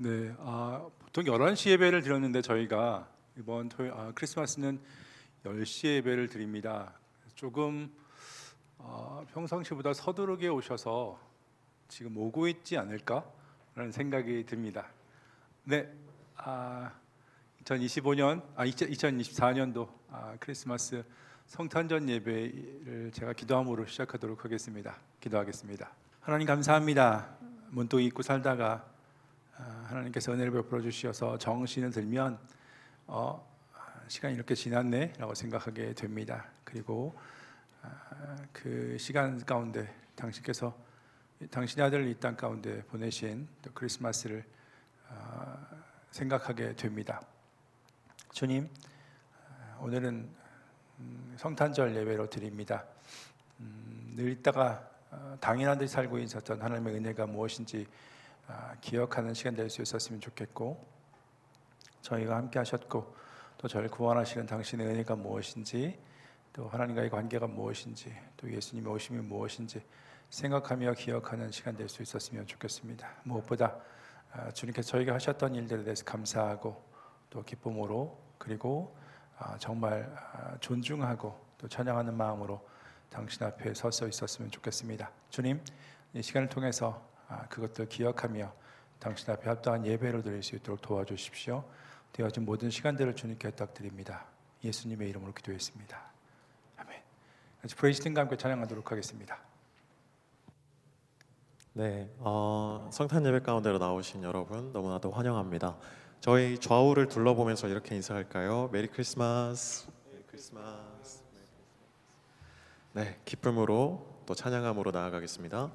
네, 보통 11시 예배를 드렸는데 저희가 이번 크리스마스는 10시 예배를 드립니다. 조금 평상시보다 서두르게 오셔서 지금 오고 있지 않을까라는 생각이 듭니다. 네, 2024년도 크리스마스 성탄절 예배를 제가 기도함으로 시작하도록 하겠습니다. 기도하겠습니다. 하나님 감사합니다. 문득 잊고 살다가 하나님께서 은혜를 베풀어 주셔서 정신을 들면 시간이 이렇게 지났네 라고 생각하게 됩니다. 그리고 그 시간 가운데 당신께서 당신의 아들을 이 땅 가운데 보내신 또 크리스마스를 생각하게 됩니다. 주님, 오늘은 성탄절 예배로 드립니다. 늘 있다가 당연한 듯이 살고 있었던 하나님의 은혜가 무엇인지 기억하는 시간 될 수 있었으면 좋겠고, 저희가 함께 하셨고 또 저를 구원하시는 당신의 은혜가 무엇인지, 또 하나님과의 관계가 무엇인지, 또 예수님의 오심이 무엇인지 생각하며 기억하는 시간 될 수 있었으면 좋겠습니다. 무엇보다 주님께서 저희가 하셨던 일들에 대해서 감사하고 또 기쁨으로, 그리고 정말 존중하고 또 찬양하는 마음으로 당신 앞에 서서 있었으면 좋겠습니다. 주님, 이 시간을 통해서 그것들 기억하며 당신 앞에 합당한 예배를 드릴 수 있도록 도와주십시오. 되어진 모든 시간들을 주님께 부탁드립니다. 예수님의 이름으로 기도했습니다. 아멘. 같이 프레이즈 팀과 함께 찬양하도록 하겠습니다. 네, 성탄 예배 가운데로 나오신 여러분 너무나도 환영합니다. 저희 좌우를 둘러보면서 이렇게 인사할까요? 메리 크리스마스. 메리 크리스마스. 네, 기쁨으로 또 찬양함으로 나아가겠습니다.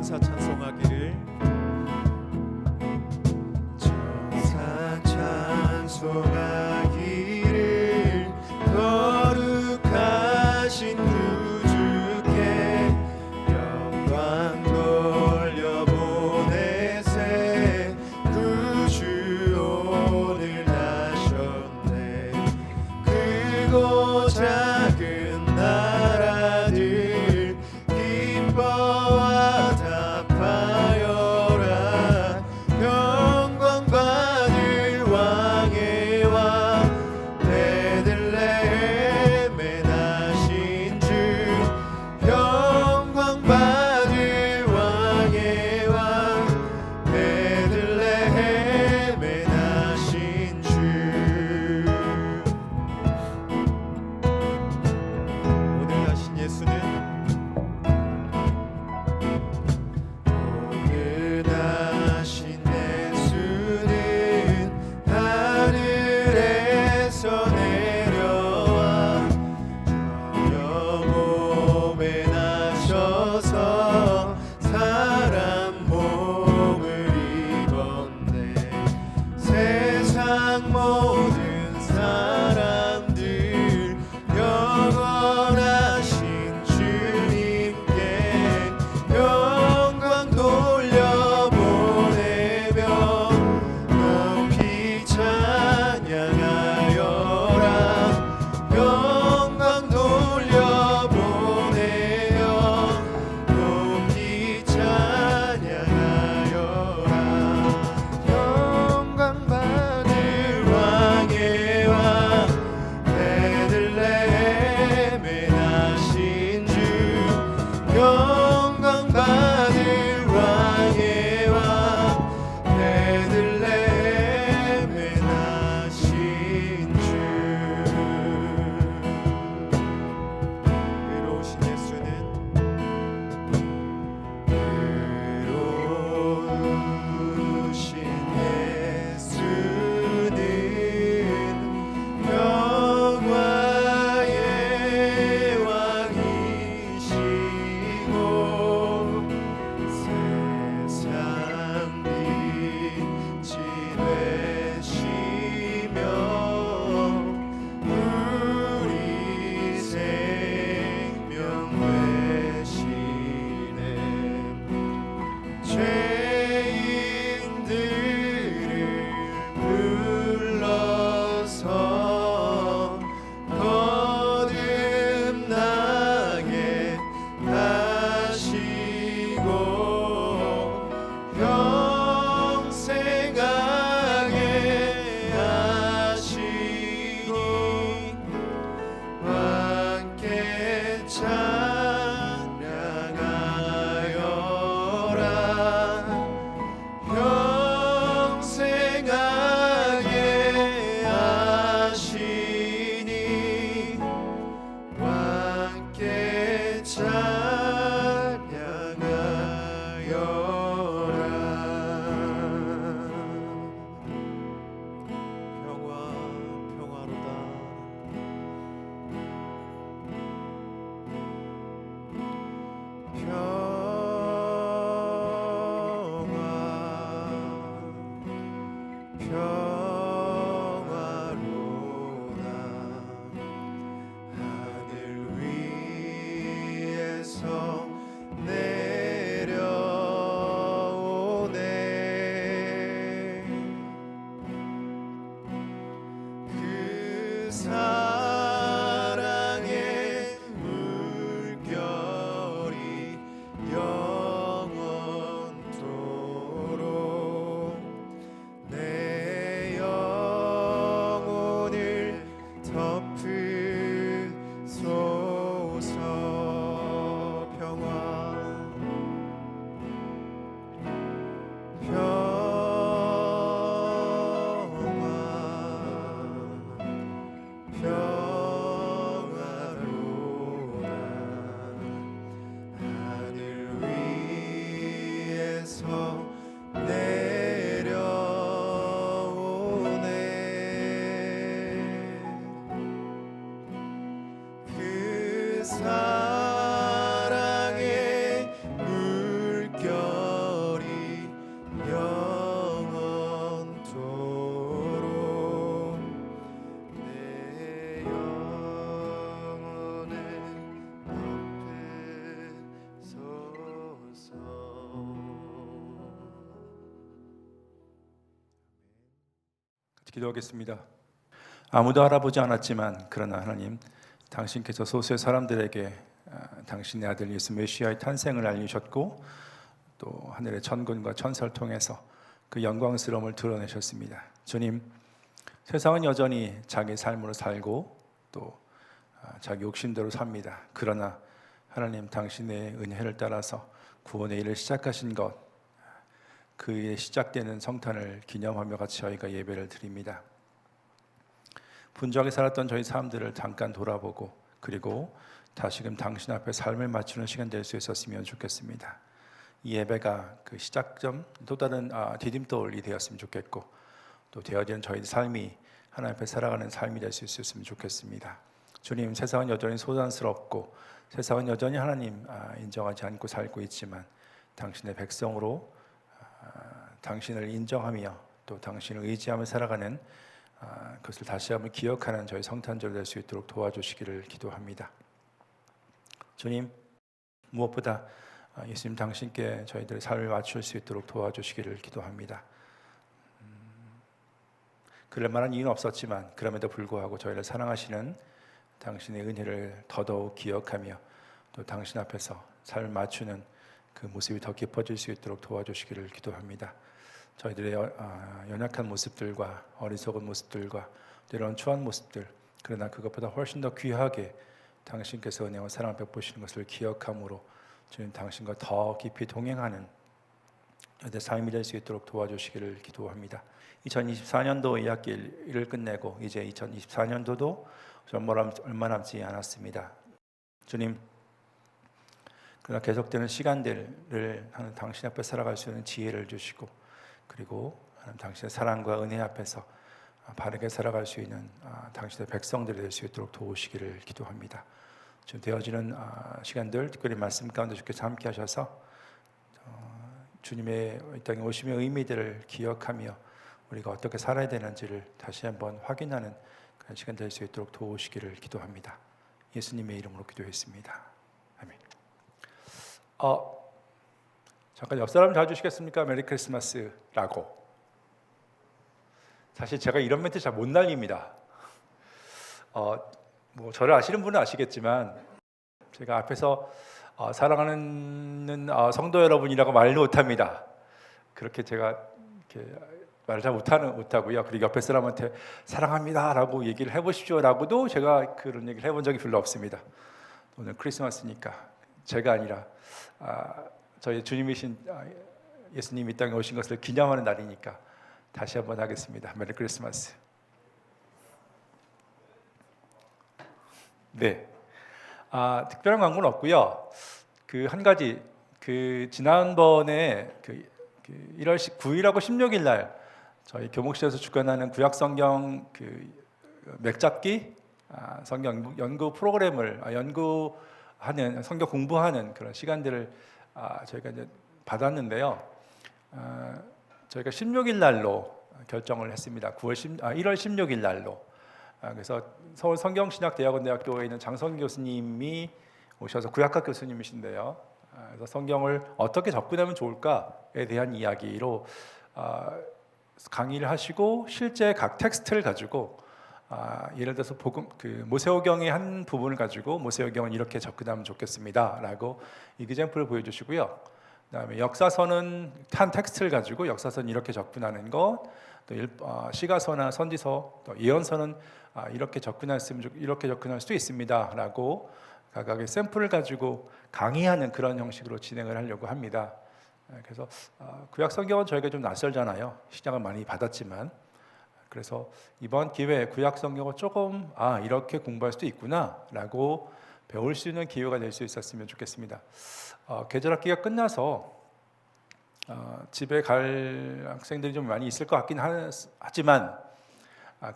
천사 찬송하기를 천사 찬송하기를 거룩하신 구주께 영광 돌려보내세 구주 오늘 나셨네 크고 작은 나라들 기뻐와 답하여라 영광 받을 왕의 왕 기도하겠습니다. 아무도 알아보지 않았지만 그러나 하나님, 당신께서 소수의 사람들에게 당신의 아들 예수 메시아의 탄생을 알리셨고 또 하늘의 천군과 천사를 통해서 그 영광스러움을 드러내셨습니다. 주님, 세상은 여전히 자기 삶으로 살고 또 자기 욕심대로 삽니다. 그러나 하나님, 당신의 은혜를 따라서 구원의 일을 시작하신 것, 그의 시작되는 성탄을 기념하며 같이 저희가 예배를 드립니다. 분주하게 살았던 저희 사람들을 잠깐 돌아보고 그리고 다시금 당신 앞에 삶을 맞추는 시간 될 수 있었으면 좋겠습니다. 이 예배가 그 시작점, 또 다른 디딤돌이 되었으면 좋겠고 또 되어지는 저희 삶이 하나님 앞에 살아가는 삶이 될 수 있었으면 좋겠습니다. 주님, 세상은 여전히 소란스럽고 세상은 여전히 하나님 인정하지 않고 살고 있지만 당신의 백성으로 당신을 인정하며 또 당신을 의지하며 살아가는 그것을 다시 한번 기억하는 저희 성탄절 될 수 있도록 도와주시기를 기도합니다. 주님, 무엇보다 예수님 당신께 저희들의 삶을 맞출 수 있도록 도와주시기를 기도합니다. 그럴 만한 이유는 없었지만 그럼에도 불구하고 저희를 사랑하시는 당신의 은혜를 더더욱 기억하며 또 당신 앞에서 삶을 맞추는 그 모습이 더 깊어질 수 있도록 도와주시기를 기도합니다. 저희들의 연약한 모습들과 어리석은 모습들과 때로는 추한 모습들, 그러나 그것보다 훨씬 더 귀하게 당신께서 은혜와 사랑을 베푸시는 것을 기억함으로 주님, 당신과 더 깊이 동행하는 저희들의 삶이 될 수 있도록 도와주시기를 기도합니다. 2024년도 2학기를 끝내고 이제 2024년도도 얼마 남지 않았습니다. 주님, 그러나 계속되는 시간들을 하는 당신 앞에 살아갈 수 있는 지혜를 주시고 그리고 당신의 사랑과 은혜 앞에서 바르게 살아갈 수 있는 당신의 백성들이 될 수 있도록 도우시기를 기도합니다. 지금 되어지는 시간들 특별히 말씀 가운데 주께서 함께 하셔서 주님의 이 땅에 오심의 의미들을 기억하며 우리가 어떻게 살아야 되는지를 다시 한번 확인하는 그런 시간 될 수 있도록 도우시기를 기도합니다. 예수님의 이름으로 기도했습니다. 아멘. 잠깐 옆 사람 잘 주시겠습니까? 메리 크리스마스라고. 사실 제가 이런 멘트 잘 못 날립니다. 뭐 저를 아시는 분은 아시겠지만 제가 앞에서 사랑하는 성도 여러분이라고 말을 못합니다. 그렇게 제가 이렇게 말을 잘 못하고요. 그리고 옆에 사람한테 사랑합니다라고 얘기를 해보십시오라고도 제가 그런 얘기를 해본 적이 별로 없습니다. 오늘 크리스마스니까 제가 아니라 저희 주님이신 예수님이 이 땅에 오신 것을 기념하는 날이니까 다시 한번 하겠습니다. 메리 크리스마스. 네, 특별한 광고는 없고요. 그 한 가지, 지난번에 1월 9일하고 16일 날 저희 교목실에서 주관하는 구약성경 맥잡기 성경 연구 프로그램을 연구하는 성경 공부하는 그런 시간들을 저희가 이제 받았는데요. 저희가 16일 날로 결정을 했습니다. 1월 16일 날로. 그래서 서울 성경신학대학원대학교에 있는 장성 교수님이 오셔서 구약학 교수님이신데요. 그래서 성경을 어떻게 접근하면 좋을까에 대한 이야기로 강의를 하시고 실제 각 텍스트를 가지고 예를 들어서 모세오경의 한 부분을 가지고 모세오경은 이렇게 접근하면 좋겠습니다라고 이그젬플을 보여주시고요. 그다음에 역사서는 한 텍스트를 가지고 역사서는 이렇게 접근하는 것, 또 시가서나 선지서, 또 예언서는 이렇게 접근할 수도 있습니다라고 각각의 샘플을 가지고 강의하는 그런 형식으로 진행을 하려고 합니다. 그래서 구약 성경은 저희가 좀 낯설잖아요. 시작을 많이 받았지만, 그래서 이번 기회에 구약 성경을 조금 이렇게 공부할 수도 있구나라고 배울 수 있는 기회가 될 수 있었으면 좋겠습니다. 계절학기가 끝나서 집에 갈 학생들이 좀 많이 있을 것 같긴 하지만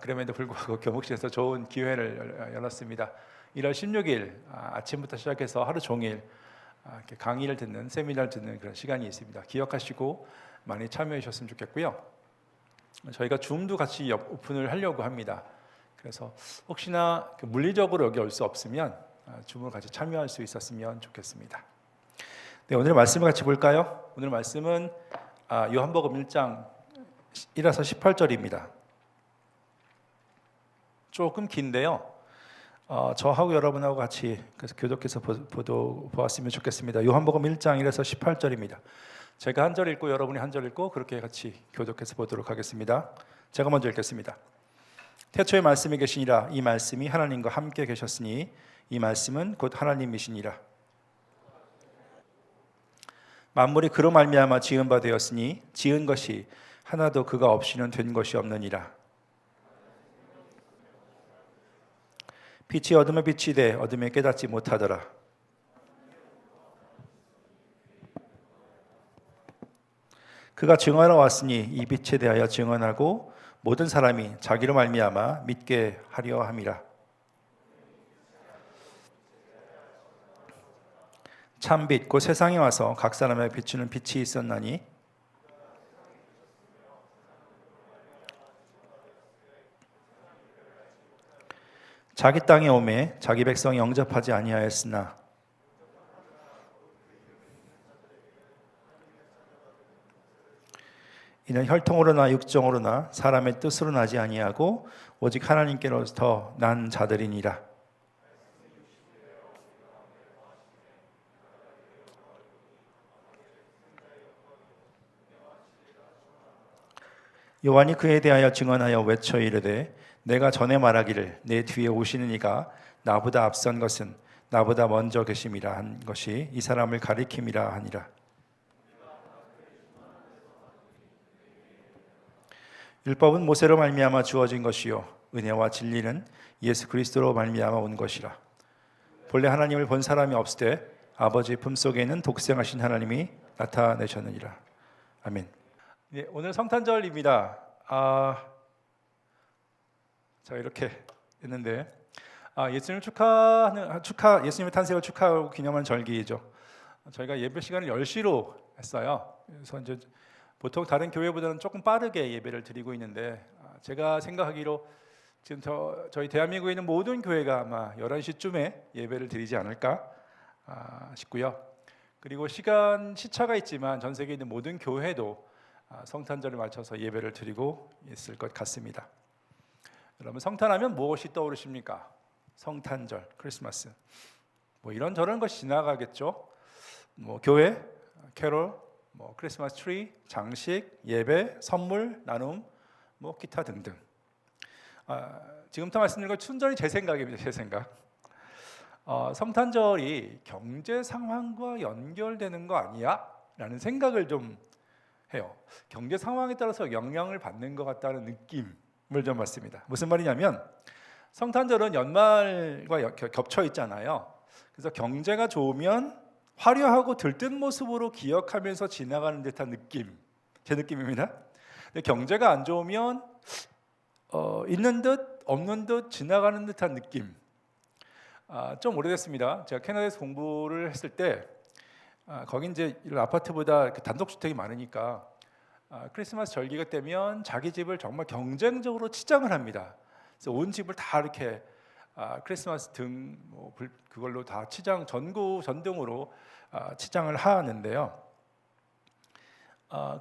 그럼에도 불구하고 교목실에서 좋은 기회를 열었습니다. 1월 16일 아침부터 시작해서 하루 종일 이렇게 강의를 듣는, 세미나를 듣는 그런 시간이 있습니다. 기억하시고 많이 참여해 주셨으면 좋겠고요. 저희가 줌도 같이 오픈을 하려고 합니다. 그래서 혹시나 물리적으로 여기 올 수 없으면 줌을 같이 참여할 수 있었으면 좋겠습니다. 네, 오늘 말씀을 같이 볼까요? 오늘 말씀은 요한복음 1장 1에서 18절입니다. 조금 긴데요. 저하고 여러분하고 같이 그래서 교독해서 보았으면 좋겠습니다. 요한복음 1장 1에서 18절입니다. 제가 한 절 읽고 여러분이 한 절 읽고 그렇게 같이 교독해서 보도록 하겠습니다. 제가 먼저 읽겠습니다. 태초에 말씀이 계시니라. 이 말씀이 하나님과 함께 계셨으니 이 말씀은 곧 하나님이시니라. 만물이 그로 말미암아 지은 바 되었으니 지은 것이 하나도 그가 없이는 된 것이 없느니라. 빛이 어둠에 비치되 어둠에 깨닫지 못하더라. 그가 증언하러 왔으니 이 빛에 대하여 증언하고 모든 사람이 자기로 말미암아 믿게 하려 함이라. 참빛 곧 세상에 와서 각 사람에 비추는 빛이 있었나니 자기 땅에 오매 자기 백성이 영접하지 아니하였으나 이는 혈통으로나 육정으로나 사람의 뜻으로 나지 아니하고 오직 하나님께로부터 난 자들이니라. 요한이 그에 대하여 증언하여 외쳐 이르되 내가 전에 말하기를 내 뒤에 오시는 이가 나보다 앞선 것은 나보다 먼저 계심이라 한 것이 이 사람을 가리킴이라 하니라. 율법은 모세로 말미암아 주어진 것이요 은혜와 진리는 예수 그리스도로 말미암아 온 것이라. 본래 하나님을 본 사람이 없으되 아버지 품속에 있는 독생하신 하나님이 나타내셨느니라. 아멘. 네, 오늘 성탄절입니다. 자 이렇게 했는데 예수님을 예수님의 탄생을 축하하고 기념하는 절기이죠. 저희가 예배 시간을 10시로 했어요. 그래서 이제 보통 다른 교회보다는 조금 빠르게 예배를 드리고 있는데 제가 생각하기로 지금 저희 대한민국에 있는 모든 교회가 아마 11시쯤에 예배를 드리지 않을까 싶고요. 그리고 시차가 있지만 전 세계에 있는 모든 교회도 성탄절에 맞춰서 예배를 드리고 있을 것 같습니다. 여러분 성탄하면 무엇이 떠오르십니까? 성탄절, 크리스마스 뭐 이런저런 것이 지나가겠죠. 뭐 교회, 캐롤, 뭐 크리스마스 트리, 장식, 예배, 선물, 나눔, 뭐 기타 등등. 지금부터 말씀드린 건 순전히 제 생각입니다. 제 생각. 성탄절이 경제 상황과 연결되는 거 아니야? 라는 생각을 좀 해요. 경제 상황에 따라서 영향을 받는 것 같다는 느낌을 좀 받습니다. 무슨 말이냐면 성탄절은 연말과 겹쳐 있잖아요. 그래서 경제가 좋으면 화려하고 들뜬 모습으로 기억하면서 지나가는 듯한 느낌, 제 느낌입니다. 근데 경제가 안 좋으면 있는 듯 없는 듯 지나가는 듯한 느낌. 좀 오래됐습니다. 제가 캐나다에서 공부를 했을 때 거기 이제 이런 아파트보다 단독주택이 많으니까 크리스마스 절기가 되면 자기 집을 정말 경쟁적으로 치장을 합니다. 그래서 온 집을 다 이렇게 크리스마스 등 그걸로 다 전등으로 치장을 하는데요.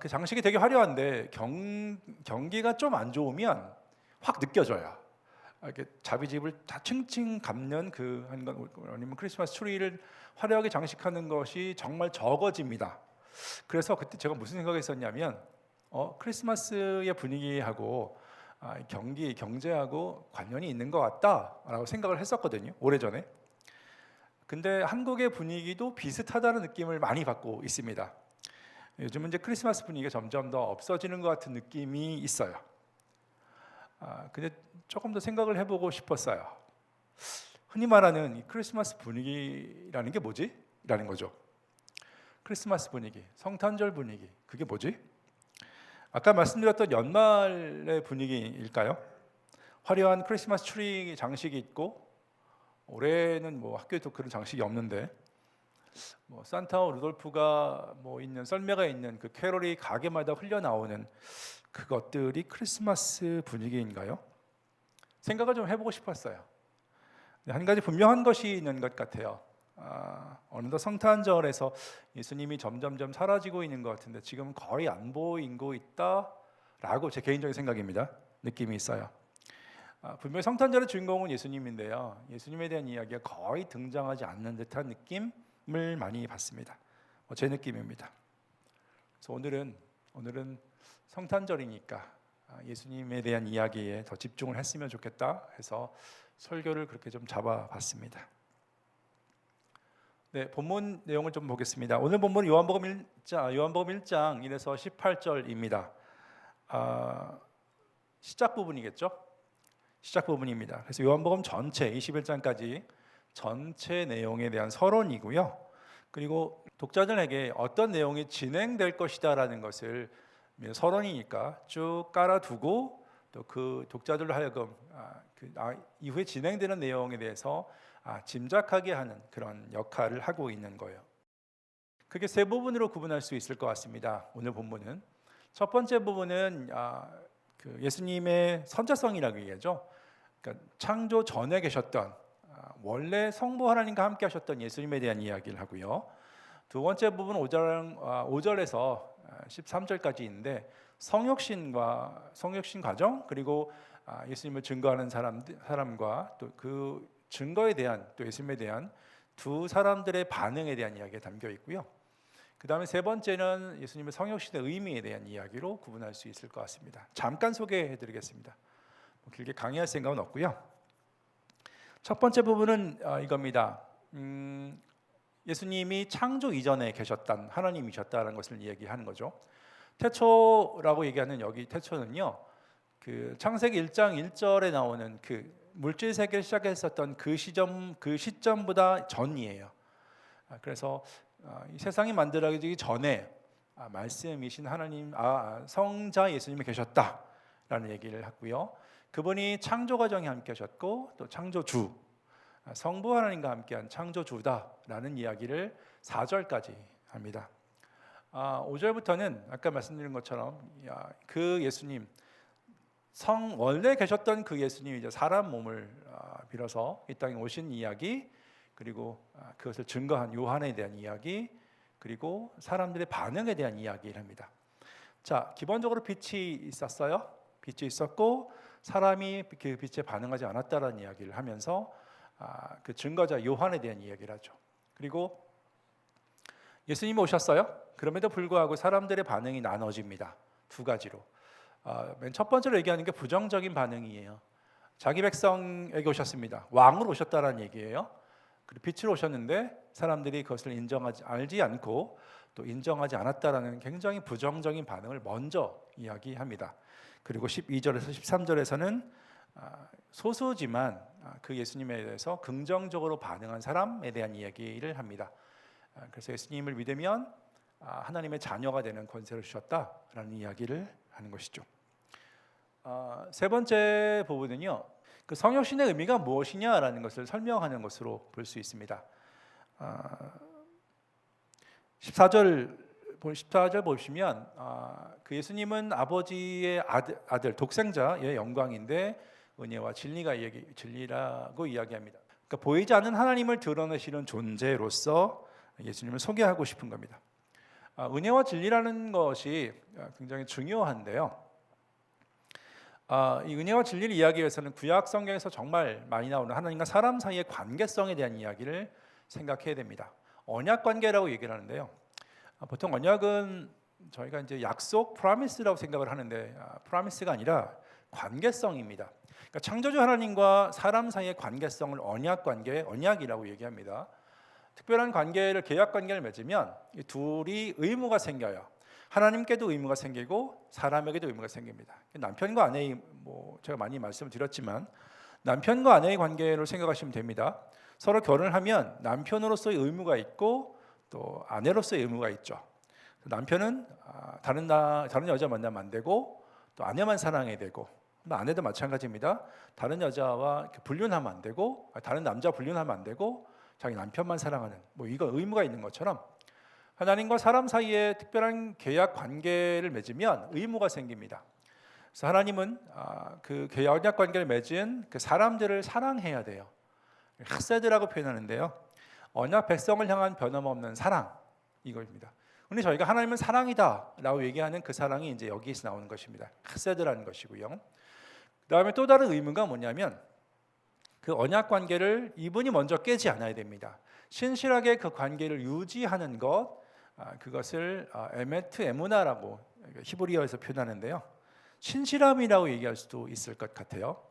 그 장식이 되게 화려한데 경기가 좀 안 좋으면 확 느껴져요. 이렇게 자비집을 다 층층 감는 아니면 크리스마스 트리를 화려하게 장식하는 것이 정말 적어집니다. 그래서 그때 제가 무슨 생각했었냐면 크리스마스의 분위기하고 경제하고 관련이 있는 것 같다라고 생각을 했었거든요. 오래전에. 근데 한국의 분위기도 비슷하다는 느낌을 많이 받고 있습니다. 요즘은 이제 크리스마스 분위기가 점점 더 없어지는 것 같은 느낌이 있어요. 근데 조금 더 생각을 해보고 싶었어요. 흔히 말하는 이 크리스마스 분위기라는 게 뭐지? 라는 거죠. 크리스마스 분위기, 성탄절 분위기, 그게 뭐지? 아까 말씀드렸던 연말의 분위기일까요? 화려한 크리스마스 트리 장식이 있고 올해는 뭐 학교에도 그런 장식이 없는데 뭐 산타와 루돌프가 있는 썰매가 있는 그 캐롤이 가게마다 흘려나오는 그것들이 크리스마스 분위기인가요? 생각을 좀 해보고 싶었어요. 한 가지 분명한 것이 있는 것 같아요. 어느덧 성탄절에서 예수님이 점점점 사라지고 있는 것 같은데 지금 거의 안 보이고 있다라고 제 개인적인 생각입니다. 느낌이 있어요. 분명히 성탄절의 주인공은 예수님인데요. 예수님에 대한 이야기가 거의 등장하지 않는 듯한 느낌을 많이 받습니다. 제 느낌입니다. 그래서 오늘은 성탄절이니까 예수님에 대한 이야기에 더 집중을 했으면 좋겠다 해서 설교를 그렇게 좀 잡아봤습니다. 네, 본문 내용을 좀 보겠습니다. 오늘 본문은 요한복음 1장 1에서 18절입니다. 시작 부분이겠죠? 시작 부분입니다. 그래서 요한복음 전체 21장까지 전체 내용에 대한 서론이고요. 그리고 독자들에게 어떤 내용이 진행될 것이다라는 것을 서론이니까 쭉 깔아두고 또 그 독자들로 하여금 이후에 진행되는 내용에 대해서 짐작하게 하는 그런 역할을 하고 있는 거예요. 그게 세 부분으로 구분할 수 있을 것 같습니다. 오늘 본문은 첫 번째 부분은 예수님의 선자성이라고 얘기하죠. 그러니까 창조 전에 계셨던 원래 성부 하나님과 함께 하셨던 예수님에 대한 이야기를 하고요. 두 번째 부분 5절에서 13절까지인데 성육신 과정 그리고 예수님을 증거하는 사람과 또 그 증거에 대한 또 예수님에 대한 두 사람들의 반응에 대한 이야기가 담겨 있고요. 그 다음에 세 번째는 예수님의 성육신의 의미에 대한 이야기로 구분할 수 있을 것 같습니다. 잠깐 소개해드리겠습니다. 길게 강의할 생각은 없고요. 첫 번째 부분은 이겁니다. 예수님이 창조 이전에 계셨던 하나님이셨다는 것을 이야기하는 거죠. 태초라고 얘기하는 여기 태초는요, 그 창세기 1장 1절에 나오는 그 물질 세계를 시작했었던 그 시점보다 전이에요. 그래서 이 세상이 만들어지기 전에 말씀이신 하나님, 성자 예수님이 계셨다라는 얘기를 하고요. 그분이 창조 과정에 함께하셨고 또 창조주, 성부 하나님과 함께한 창조주다라는 이야기를 4절까지 합니다. 5절부터는 아까 말씀드린 것처럼 그 예수님, 원래 계셨던 그 예수님이 이제 사람 몸을 빌어서 이 땅에 오신 이야기, 그리고 그것을 증거한 요한에 대한 이야기, 그리고 사람들의 반응에 대한 이야기를 합니다. 자, 기본적으로 빛이 있었어요. 빛이 있었고 사람이 그 빛에 반응하지 않았다라는 이야기를 하면서 그 증거자 요한에 대한 이야기를 하죠. 그리고 예수님이 오셨어요. 그럼에도 불구하고 사람들의 반응이 나눠집니다. 두 가지로. 맨 첫 번째로 얘기하는 게 부정적인 반응이에요. 자기 백성에게 오셨습니다. 왕으로 오셨다라는 얘기예요. 그리고 빛으로 오셨는데 사람들이 그것을 알지 않고 또 인정하지 않았다라는 굉장히 부정적인 반응을 먼저 이야기합니다. 그리고 12절에서 13절에서는 소수지만 그 예수님에 대해서 긍정적으로 반응한 사람에 대한 이야기를 합니다. 그래서 예수님을 믿으면 하나님의 자녀가 되는 권세를 주셨다라는 이야기를 하는 것이죠. 세 번째 부분은요, 그 성육신의 의미가 무엇이냐라는 것을 설명하는 것으로 볼 수 있습니다. 14절 보시면 그 예수님은 아버지의 아들 독생자의 영광인데 은혜와 진리라고 이야기합니다. 그러니까 보이지 않는 하나님을 드러내시는 존재로서 예수님을 소개하고 싶은 겁니다. 은혜와 진리라는 것이 굉장히 중요한데요. 이 은혜와 진리를 이야기하기 위해서는 구약 성경에서 정말 많이 나오는 하나님과 사람 사이의 관계성에 대한 이야기를 생각해야 됩니다. 언약 관계라고 얘기를 하는데요. 보통 언약은 저희가 이제 약속, 프라미스라고 생각을 하는데 프라미스가 아니라 관계성입니다. 그러니까 창조주 하나님과 사람 사이의 관계성을 언약 관계, 언약이라고 얘기합니다. 특별한 관계를, 계약 관계를 맺으면 이 둘이 의무가 생겨요. 하나님께도 의무가 생기고 사람에게도 의무가 생깁니다. 남편과 아내의, 제가 많이 말씀을 드렸지만 남편과 아내의 관계로 생각하시면 됩니다. 서로 결혼을 하면 남편으로서의 의무가 있고 또 아내로서의 의무가 있죠. 남편은 다른 여자 만나면 안 되고 또 아내만 사랑해야 되고, 아내도 마찬가지입니다. 다른 여자와 불륜하면 안 되고 다른 남자 불륜하면 안 되고 자기 남편만 사랑하는, 이거 의무가 있는 것처럼 하나님과 사람 사이에 특별한 계약 관계를 맺으면 의무가 생깁니다. 그래서 하나님은 그 계약 관계를 맺은 그 사람들을 사랑해야 돼요. 하세드라고 표현하는데요. 언약 백성을 향한 변함없는 사랑, 이거입니다. 그런데 저희가 하나님은 사랑이다라고 얘기하는 그 사랑이 이제 여기에서 나오는 것입니다. 하세드라는 것이고요. 그다음에 또 다른 의무가 뭐냐면 그 언약 관계를 이분이 먼저 깨지 않아야 됩니다. 신실하게 그 관계를 유지하는 것, 그것을 에메트 에무나라고 히브리어에서 표현하는데요. 신실함이라고 얘기할 수도 있을 것 같아요.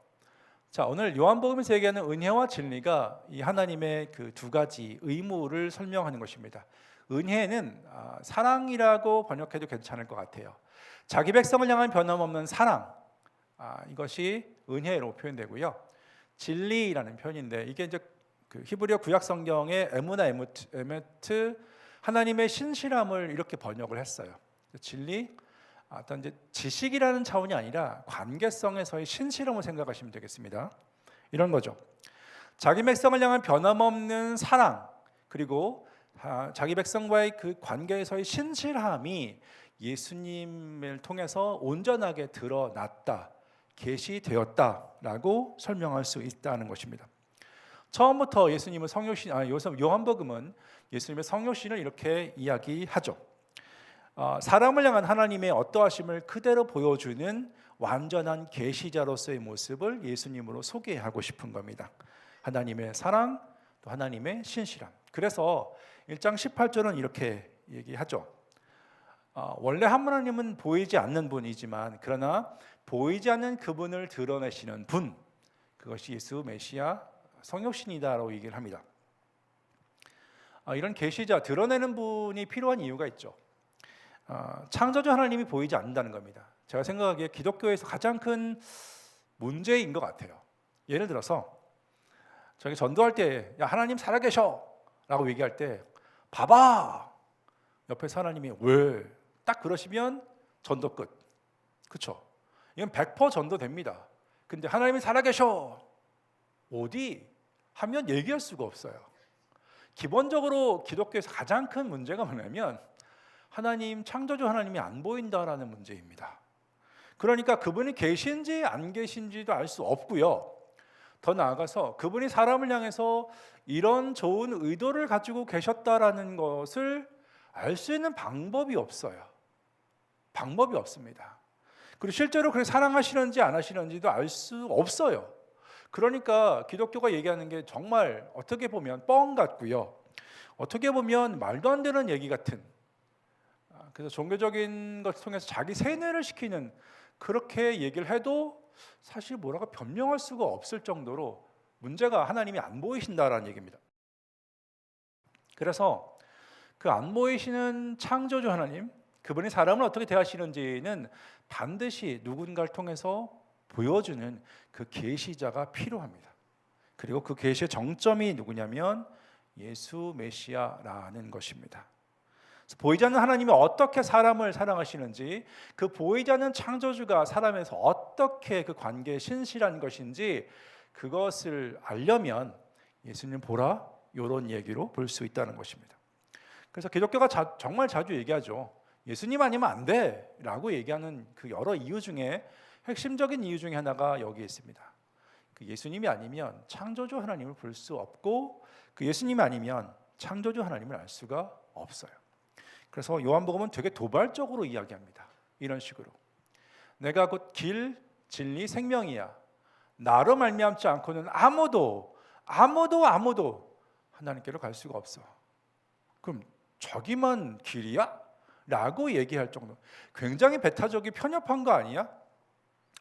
자, 오늘 요한복음에서 얘기하는 은혜와 진리가 이 하나님의 그 두 가지 의무를 설명하는 것입니다. 은혜는 사랑이라고 번역해도 괜찮을 것 같아요. 자기 백성을 향한 변함없는 사랑, 이것이 은혜로 표현되고요. 진리라는 표현인데 이게 이제 그 히브리어 구약 성경의 에무나 에메트 하나님의 신실함을 이렇게 번역을 했어요. 진리, 어떤 이제 지식이라는 차원이 아니라 관계성에서의 신실함을 생각하시면 되겠습니다. 이런 거죠. 자기 백성을 향한 변함없는 사랑, 그리고 자기 백성과의 그 관계에서의 신실함이 예수님을 통해서 온전하게 드러났다, 계시되었다라고 설명할 수 있다는 것입니다. 처음부터 예수님은 요한복음은 예수님의 성육신을 이렇게 이야기하죠. 사람을 향한 하나님의 어떠하심을 그대로 보여주는 완전한 계시자로서의 모습을 예수님으로 소개하고 싶은 겁니다. 하나님의 사랑, 또 하나님의 신실함. 그래서 1장 18절은 이렇게 얘기하죠. 원래 하나님은 보이지 않는 분이지만 그러나 보이지 않는 그분을 드러내시는 분, 그것이 예수 메시아 성육신이다라고 얘기를 합니다. 이런 계시자, 드러내는 분이 필요한 이유가 있죠. 창조주 하나님이 보이지 않는다는 겁니다. 제가 생각하기에 기독교에서 가장 큰 문제인 것 같아요. 예를 들어서 저희 전도할 때 야, 하나님 살아계셔 라고 얘기할 때 봐봐, 옆에서 하나님이 왜? 딱 그러시면 전도 끝. 그렇죠? 이건 100% 전도됩니다. 근데 하나님이 살아계셔 어디? 하면 얘기할 수가 없어요. 기본적으로 기독교에서 가장 큰 문제가 뭐냐면 하나님, 창조주 하나님이 안 보인다라는 문제입니다. 그러니까 그분이 계신지 안 계신지도 알 수 없고요. 더 나아가서 그분이 사람을 향해서 이런 좋은 의도를 가지고 계셨다라는 것을 알 수 있는 방법이 없어요. 방법이 없습니다. 그리고 실제로 그렇게 사랑하시는지 안 하시는지도 알 수 없어요. 그러니까 기독교가 얘기하는 게 정말 어떻게 보면 뻥 같고요. 어떻게 보면 말도 안 되는 얘기 같은, 그래서 종교적인 것을 통해서 자기 세뇌를 시키는, 그렇게 얘기를 해도 사실 뭐라고 변명할 수가 없을 정도로 문제가 하나님이 안 보이신다라는 얘기입니다. 그래서 그 안 보이시는 창조주 하나님, 그분이 사람을 어떻게 대하시는지는 반드시 누군가를 통해서 보여주는 그 계시자가 필요합니다. 그리고 그 계시의 정점이 누구냐면 예수 메시아라는 것입니다. 보이지 않는 하나님이 어떻게 사람을 사랑하시는지, 그 보이지 않는 창조주가 사람에서 어떻게 그 관계에 신실한 것인지, 그것을 알려면 예수님 보라, 이런 얘기로 볼 수 있다는 것입니다. 그래서 기독교가 정말 자주 얘기하죠. 예수님 아니면 안 돼 라고 얘기하는 그 여러 이유 중에 핵심적인 이유 중에 하나가 여기에 있습니다. 그 예수님이 아니면 창조주 하나님을 볼 수 없고, 그 예수님이 아니면 창조주 하나님을 알 수가 없어요. 그래서 요한복음은 되게 도발적으로 이야기합니다. 이런 식으로 내가 곧 길, 진리, 생명이야. 나로 말미암지 않고는 아무도 하나님께로 갈 수가 없어. 그럼 저기만 길이야? 라고 얘기할 정도, 굉장히 배타적이 편협한 거 아니야?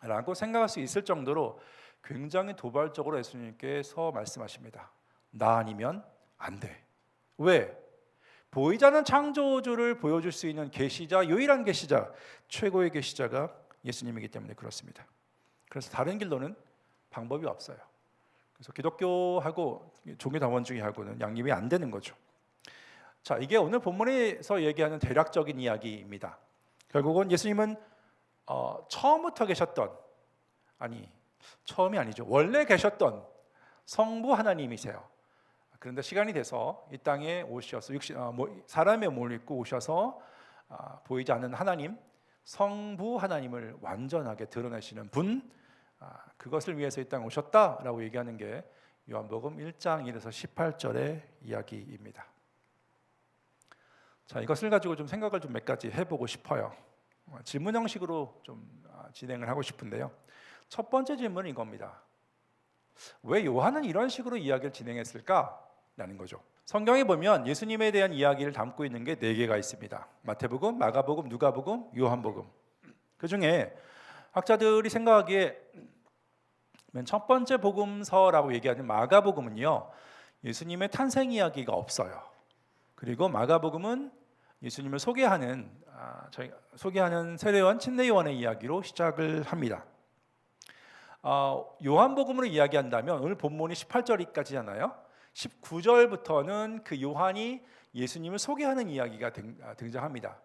라고 생각할 수 있을 정도로 굉장히 도발적으로 예수님께서 말씀하십니다. 나 아니면 안 돼. 왜? 보이지 않는 창조주를 보여줄 수 있는 계시자, 유일한 계시자, 최고의 계시자가 예수님이기 때문에 그렇습니다. 그래서 다른 길로는 방법이 없어요. 그래서 기독교하고 종교다원주의하고는 양립이 안 되는 거죠. 자, 이게 오늘 본문에서 얘기하는 대략적인 이야기입니다. 결국은 예수님은 처음부터 계셨던, 처음이 아니죠. 원래 계셨던 성부 하나님이세요. 그런데 시간이 돼서 이 땅에 오셔서 사람의 몸을 입고 오셔서 보이지 않는 하나님, 성부 하나님을 완전하게 드러내시는 분, 그것을 위해서 이 땅에 오셨다라고 얘기하는 게 요한복음 1장 1에서 18절의 이야기입니다. 자, 이것을 가지고 좀 생각을 좀 몇 가지 해보고 싶어요. 질문 형식으로 좀 진행을 하고 싶은데요. 첫 번째 질문은 이겁니다. 왜 요한은 이런 식으로 이야기를 진행했을까? 라는 거죠. 성경에 보면 예수님에 대한 이야기를 담고 있는 게 4개가 있습니다. 마태복음, 마가복음, 누가복음, 요한복음. 그 중에 학자들이 생각하기에 맨 첫 번째 복음서라고 얘기하는 마가복음은요, 예수님의 탄생 이야기가 없어요. 그리고 마가복음은 예수님을 소개하는 세례요한, 침례요한의 이야기로 시작을 합니다. 요한복음으로 이야기한다면 오늘 본문이 18절까지잖아요. 19절부터는 그 요한이 예수님을 소개하는 이야기가 등장합니다.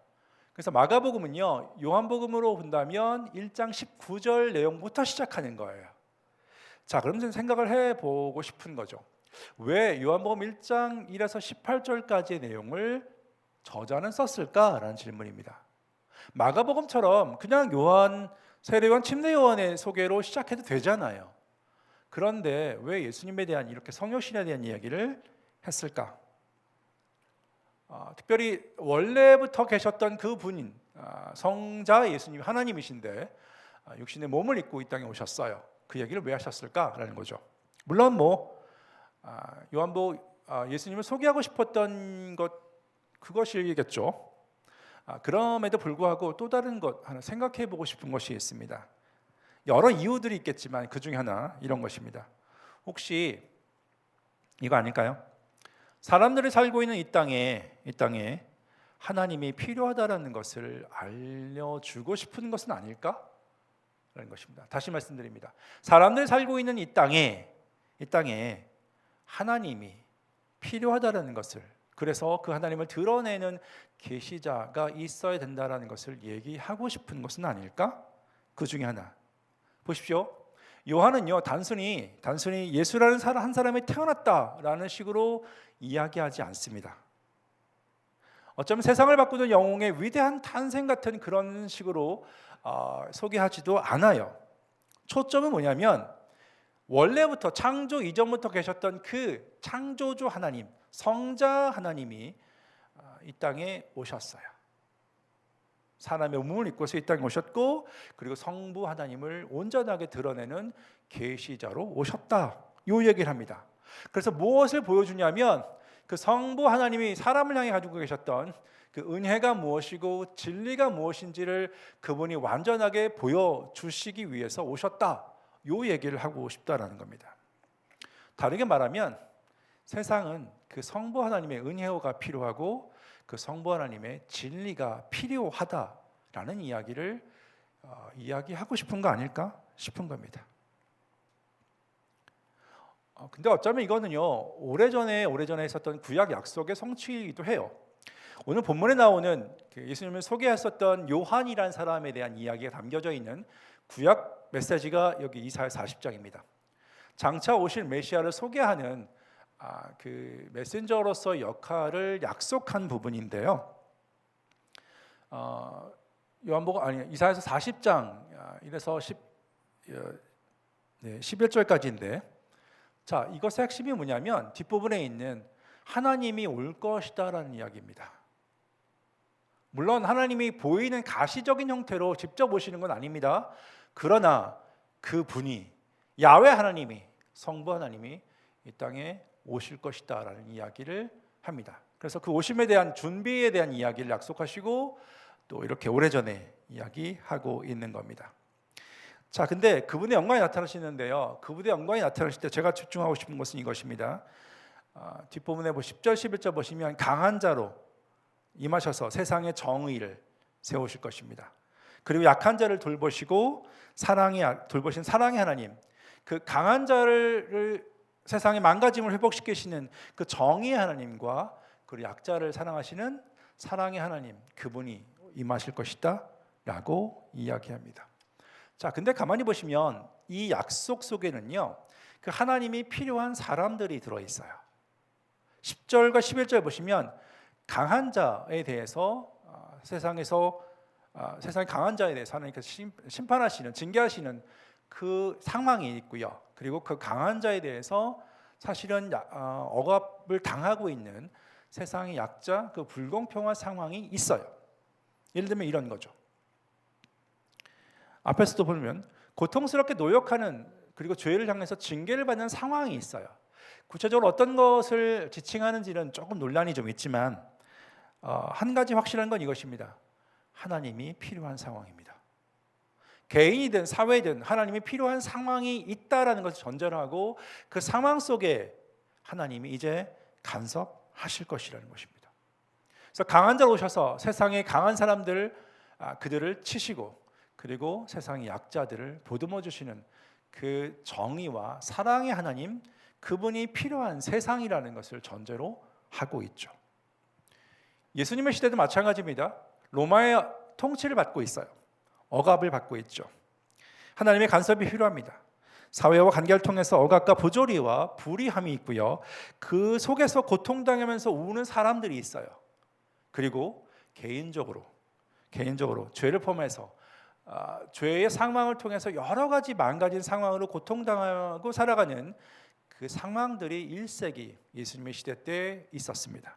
그래서 마가복음은요, 요한복음으로 본다면 1장 19절 내용부터 시작하는 거예요. 자, 그럼 좀 생각을 해보고 싶은 거죠. 왜 요한복음 1장 1에서 18절까지의 내용을 저자는 썼을까라는 질문입니다. 마가복음처럼 그냥 세례요한, 침례요한의 소개로 시작해도 되잖아요. 그런데 왜 예수님에 대한 이렇게 성육신에 대한 이야기를 했을까? 특별히 원래부터 계셨던 그 분인 성자 예수님, 하나님이신데 육신의 몸을 입고 이 땅에 오셨어요. 그 얘기를 왜 하셨을까라는 거죠. 물론 예수님을 소개하고 싶었던 것, 그것이겠죠. 그럼에도 불구하고 또 다른 것 하나 생각해 보고 싶은 것이 있습니다. 여러 이유들이 있겠지만 그 중에 하나 이런 것입니다. 혹시 이거 아닐까요? 사람들이 살고 있는 이 땅에 하나님이 필요하다라는 것을 알려주고 싶은 것은 아닐까? 라는 것입니다. 다시 말씀드립니다. 사람들이 살고 있는 이 땅에 하나님이 필요하다라는 것을, 그래서 그 하나님을 드러내는 계시자가 있어야 된다라는 것을 얘기하고 싶은 것은 아닐까? 그 중에 하나. 보십시오. 요한은요, 단순히 예수라는 한 사람이 태어났다라는 식으로 이야기하지 않습니다. 어쩌면 세상을 바꾸는 영웅의 위대한 탄생 같은 그런 식으로 소개하지도 않아요. 초점은 뭐냐면 원래부터 창조 이전부터 계셨던 그 창조주 하나님, 성자 하나님이 이 땅에 오셨어요. 사람의 몸을 입고서 이 땅에 오셨고, 그리고 성부 하나님을 온전하게 드러내는 계시자로 오셨다, 이 얘기를 합니다. 그래서 무엇을 보여주냐면 그 성부 하나님이 사람을 향해 가지고 계셨던 그 은혜가 무엇이고 진리가 무엇인지를 그분이 완전하게 보여주시기 위해서 오셨다, 이 얘기를 하고 싶다라는 겁니다. 다르게 말하면 세상은 그 성부 하나님의 은혜가 필요하고 그 성부 하나님의 진리가 필요하다라는 이야기를 이야기하고 싶은 거 아닐까 싶은 겁니다. 근데 어쩌면 이거는요, 오래전에 있었던 구약 약속의 성취이기도 해요. 오늘 본문에 나오는 그 예수님을 소개했었던 요한이라는 사람에 대한 이야기가 담겨져 있는 구약 메시지가 여기 이사야 40장입니다. 장차 오실 메시아를 소개하는 그 메신저로서 역할을 약속한 부분인데요. 이사야서 40장 1에서 11절까지인데, 자, 이것의 핵심이 뭐냐면 뒷부분에 있는 하나님이 올 것이다라는 이야기입니다. 물론 하나님이 보이는 가시적인 형태로 직접 오시는 건 아닙니다. 그러나 그 분이, 야훼 하나님이, 성부 하나님이 이 땅에 오실 것이다라는 이야기를 합니다. 그래서 그 오심에 대한 준비에 대한 이야기를 약속하시고 또 이렇게 오래전에 이야기하고 있는 겁니다. 자, 근데 그분의 영광이 나타나시는데요, 그분의 영광이 나타나실 때 제가 집중하고 싶은 것은 이것입니다. 뒷부분에 10절 11절 보시면 강한 자로 임하셔서 세상의 정의를 세우실 것입니다. 그리고 약한 자를 돌보시고 돌보신 사랑의 하나님, 그 강한 자를 세상의 망가짐을 회복시키시는 그 정의의 하나님과 그리고 약자를 사랑하시는 사랑의 하나님, 그분이 임하실 것이다 라고 이야기합니다. 자, 근데 가만히 보시면 이 약속 속에는요, 그 하나님이 필요한 사람들이 들어있어요. 10절과 11절 보시면 강한 자에 대해서 세상의 강한 자에 대해서 하나님께서 심판하시는, 징계하시는 그 상황이 있고요. 그리고 그 강한 자에 대해서 사실은 억압을 당하고 있는 세상의 약자, 그 불공평한 상황이 있어요. 예를 들면 이런 거죠. 앞에서도 보면 고통스럽게 노역하는 그리고 죄를 향해서 징계를 받는 상황이 있어요. 구체적으로 어떤 것을 지칭하는지는 조금 논란이 좀 있지만 한 가지 확실한 건 이것입니다. 하나님이 필요한 상황입니다. 개인이든 사회든 하나님이 필요한 상황이 있다라는 것을 전제로 하고 그 상황 속에 하나님이 이제 간섭하실 것이라는 것입니다. 그래서 강한 자로 오셔서 세상의 강한 사람들 그들을 치시고 그리고 세상의 약자들을 보듬어 주시는 그 정의와 사랑의 하나님, 그분이 필요한 세상이라는 것을 전제로 하고 있죠. 예수님의 시대도 마찬가지입니다. 로마의 통치를 받고 있어요. 억압을 받고 있죠. 하나님의 간섭이 필요합니다. 사회와 관계를 통해서 억압과 부조리와 불의함이 있고요. 그 속에서 고통당하면서 우는 사람들이 있어요. 그리고 개인적으로 죄를 포함해서 죄의 상황을 통해서 여러 가지 망가진 상황으로 고통당하고 살아가는 그 상황들이 1세기 예수님의 시대 때 있었습니다.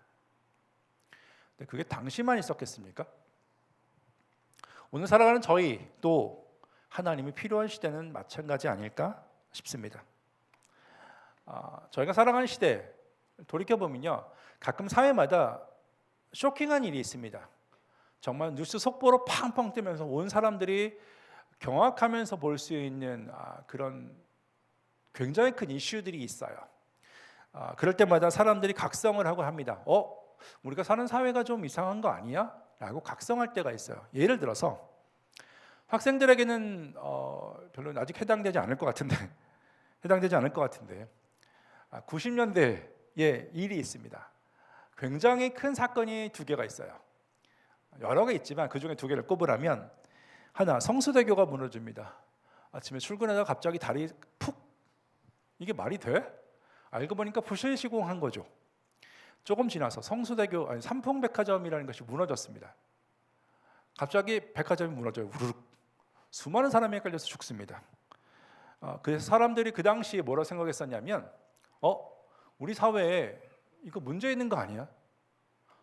근데 그게 당시만 있었겠습니까? 오늘 살아가는 저희도 하나님이 필요한 시대는 마찬가지 아닐까 싶습니다. 저희가 살아가는 시대 돌이켜보면요, 가끔 사회마다 쇼킹한 일이 있습니다. 정말 뉴스 속보로 팡팡 뜨면서 온 사람들이 경악하면서 볼 수 있는 그런 굉장히 큰 이슈들이 있어요. 그럴 때마다 사람들이 각성을 하고 합니다. 우리가 사는 사회가 좀 이상한 거 아니야? 라고 각성할 때가 있어요. 예를 들어서 학생들에게는 별로 아직 해당되지 않을 것 같은데 90년대에 일이 있습니다. 굉장히 큰 사건이 두 개가 있어요. 여러 개 있지만 그 중에 두 개를 꼽으라면, 하나, 성수대교가 무너집니다. 아침에 출근하다가 갑자기 다리 푹, 이게 말이 돼? 알고 보니까 부실 시공한 거죠. 조금 지나서 성수대교 삼풍백화점이라는 것이 무너졌습니다. 갑자기 백화점이 무너져요. 우르륵. 수많은 사람이 헷갈려서 죽습니다. 그래서 사람들이 그 당시에 뭐라고 생각했었냐면 우리 사회에 이거 문제 있는 거 아니야?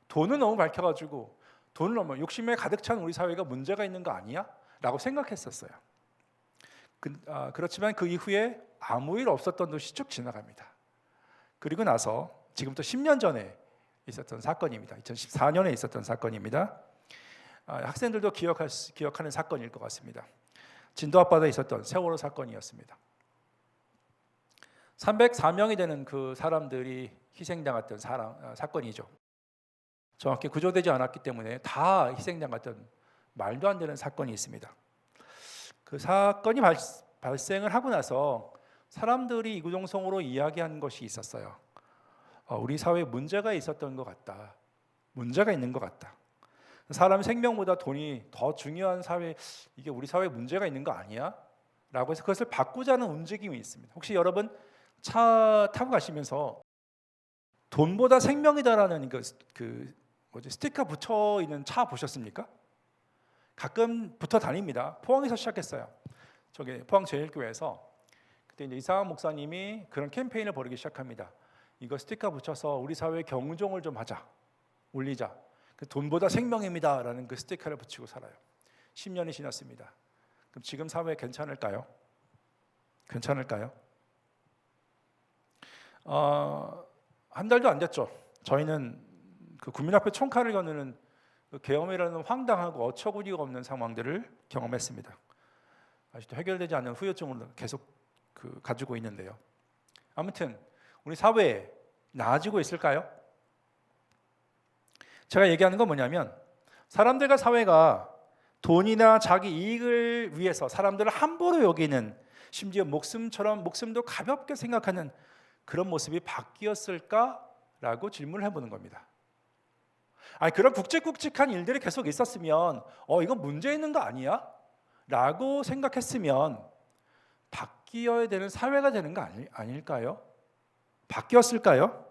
돈은 너무 밝혀가지고 돈을 너무 욕심에 가득 찬 우리 사회가 문제가 있는 거 아니야? 라고 생각했었어요. 그렇지만 그 이후에 아무 일 없었던 듯이 쭉 지나갑니다. 그리고 나서 지금부터 10년 전에 있었던 사건입니다. 2014년에 있었던 사건입니다. 학생들도 기억하는 사건일 것 같습니다. 진도 앞바다에 있었던 세월호 사건이었습니다. 304명이 되는 그 사람들이 희생당했던 사건이죠. 정확히 구조되지 않았기 때문에 다 희생당했던 말도 안 되는 사건이 있습니다. 그 사건이 발생을 하고 나서 사람들이 이구동성으로 이야기한 것이 있었어요. 우리 사회에 문제가 있었던 것 같다. 문제가 있는 것 같다. 사람 생명보다 돈이 더 중요한 사회, 이게 우리 사회에 문제가 있는 거 아니야? 라고 해서 그것을 바꾸자는 움직임이 있습니다. 혹시 여러분 차 타고 가시면서 돈보다 생명이다라는 스티커 붙여 있는 차 보셨습니까? 가끔 붙어 다닙니다. 포항에서 시작했어요. 저기 포항제일교회에서 그때 이제 이상한 목사님이 그런 캠페인을 벌이기 시작합니다. 이거 스티커 붙여서 우리 사회에 경종을 좀 하자, 올리자. 돈보다 생명입니다라는 그 스티커를 붙이고 살아요. 10년이 지났습니다. 그럼 지금 사회 괜찮을까요? 괜찮을까요? 한 달도 안 됐죠. 저희는 그 국민 앞에 총칼을 거느는 그 계엄이라는 황당하고 어처구니가 없는 상황들을 경험했습니다. 아직도 해결되지 않는 후유증을 계속 가지고 있는데요. 아무튼 우리 사회에 나아지고 있을까요? 제가 얘기하는 건 뭐냐면, 사람들과 사회가 돈이나 자기 이익을 위해서 사람들을 함부로 여기는, 심지어 목숨도 가볍게 생각하는 그런 모습이 바뀌었을까라고 질문을 해보는 겁니다. 그런 굵직굵직한 일들이 계속 있었으면 이건 문제 있는 거 아니야? 라고 생각했으면 바뀌어야 되는 사회가 되는 거 아닐까요? 바뀌었을까요?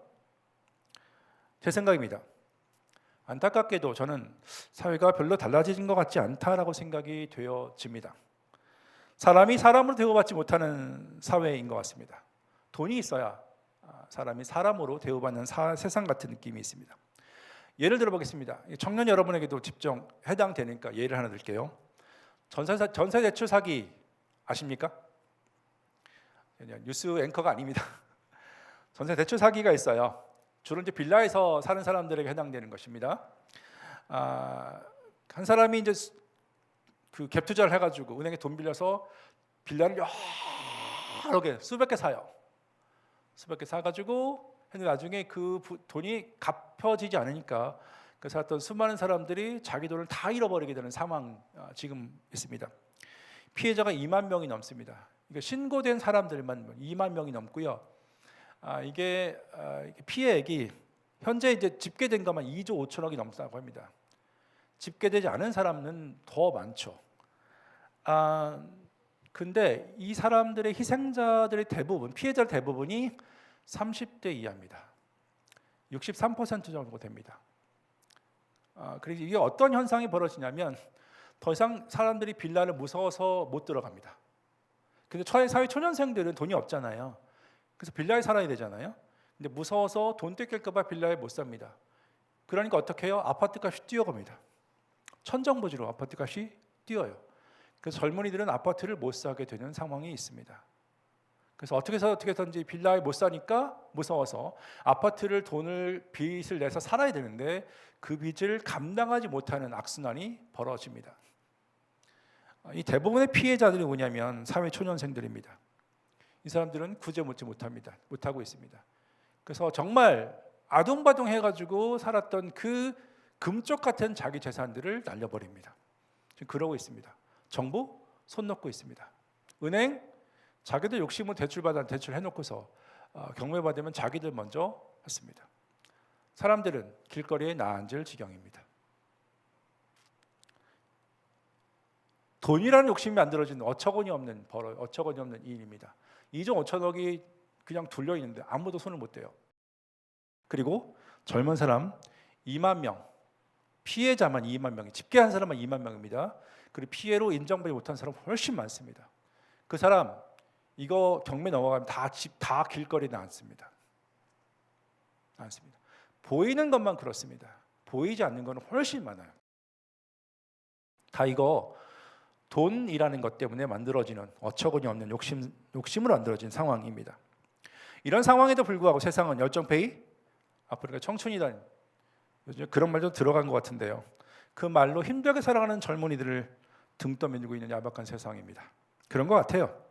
제 생각입니다. 안타깝게도 저는 사회가 별로 달라진 것 같지 않다라고 생각이 되어집니다. 사람이 사람으로 대우받지 못하는 사회인 것 같습니다. 돈이 있어야 사람이 사람으로 대우받는 세상 같은 느낌이 있습니다. 예를 들어보겠습니다. 청년 여러분에게도 직접 해당되니까 예를 하나 들게요. 전세 대출 사기 아십니까? 뉴스 앵커가 아닙니다. 전세 대출 사기가 있어요. 주로 이제 빌라에서 사는 사람들에게 해당되는 것입니다. 한 사람이 이제 그 갭 투자를 해가지고 은행에 돈 빌려서 빌라를 여러 개 수백 개 사요. 수백 개 사가지고 했는데 나중에 그 돈이 갚혀지지 않으니까 그 살았던 수많은 사람들이 자기 돈을 다 잃어버리게 되는 상황 지금 있습니다. 피해자가 2만 명이 넘습니다. 이거 신고된 사람들만 2만 명이 넘고요. 이게 피해액이 현재 이제 집계된 것만 2조 5천억이 넘다고 합니다. 집계되지 않은 사람은 더 많죠. 근데 이 사람들의 희생자들의 대부분, 피해자들 대부분이 30대 이하입니다. 63% 정도 됩니다. 그래서 이게 어떤 현상이 벌어지냐면 더 이상 사람들이 빌라를 무서워서 못 들어갑니다. 근데 사회 초년생들은 돈이 없잖아요. 그래서 빌라에 살아야 되잖아요. 근데 무서워서 돈 뜯길까 봐 빌라에 못 삽니다. 그러니까 어떻게 해요? 아파트값이 뛰어갑니다. 천정부지로 아파트값이 뛰어요. 그래서 젊은이들은 아파트를 못 사게 되는 상황이 있습니다. 그래서 어떻게든지 빌라에 못 사니까 무서워서 아파트를 돈을 빚을 내서 살아야 되는데 그 빚을 감당하지 못하는 악순환이 벌어집니다. 이 대부분의 피해자들이 뭐냐면 사회 초년생들입니다. 이 사람들은 구제 못하고 있습니다. 그래서 정말 아둥바둥 해가지고 살았던 그 금쪽 같은 자기 재산들을 날려버립니다. 지금 그러고 있습니다. 정부 손 놓고 있습니다. 은행 자기들 욕심은 대출 해놓고서 경매받으면 자기들 먼저 했습니다. 사람들은 길거리에 나앉을 지경입니다. 돈이라는 욕심이 만들어진 어처구니 없는 일입니다. 2조 5천억이 그냥 둘려 있는데 아무도 손을 못 대요. 그리고 젊은 사람 2만 명, 피해자만 2만 명이, 집계한 사람만 2만 명입니다. 그리고 피해로 인정받지 못한 사람 훨씬 많습니다. 그 사람 이거 경매 넘어가면 다 길거리에 나앉습니다. 보이는 것만 그렇습니다. 보이지 않는 것은 훨씬 많아요. 다 이거 돈이라는 것 때문에 만들어지는 어처구니 없는 욕심으로 만들어진 상황입니다. 이런 상황에도 불구하고 세상은 열정페이, 아프리카 청춘이다, 요즘 그런 말도 들어간 것 같은데요. 그 말로 힘들게 살아가는 젊은이들을 등 떠밀고 있는 야박한 세상입니다. 그런 것 같아요.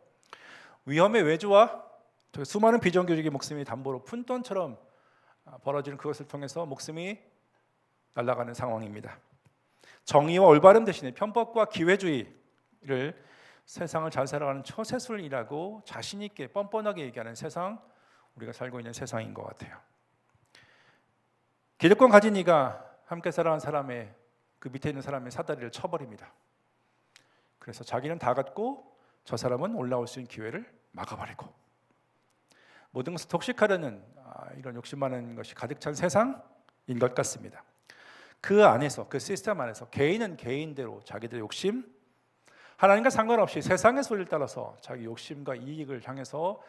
위험의 외주와 수많은 비정규직의 목숨이 담보로 푼돈처럼 벌어지는 그것을 통해서 목숨이 날아가는 상황입니다. 정의와 올바름 대신에 편법과 기회주의를 세상을 잘 살아가는 처세술이라고 자신 있게 뻔뻔하게 얘기하는 세상, 우리가 살고 있는 세상인 것 같아요. 기득권 가진 이가 함께 살아간 사람의 그 밑에 있는 사람의 사다리를 쳐버립니다. 그래서 자기는 다 갖고 저 사람은 올라올 수 있는 기회를 막아버리고, 모든 것을 독식하려는 이런 욕심 많은 것이 가득 찬 세상인 것 같습니다. 그 안에서, 그 시스템 안에서 개인은 개인대로 자기들 욕심, 하나님과 상관없이 세상의 소리를 따라서 자기 욕심과 이익을 향해서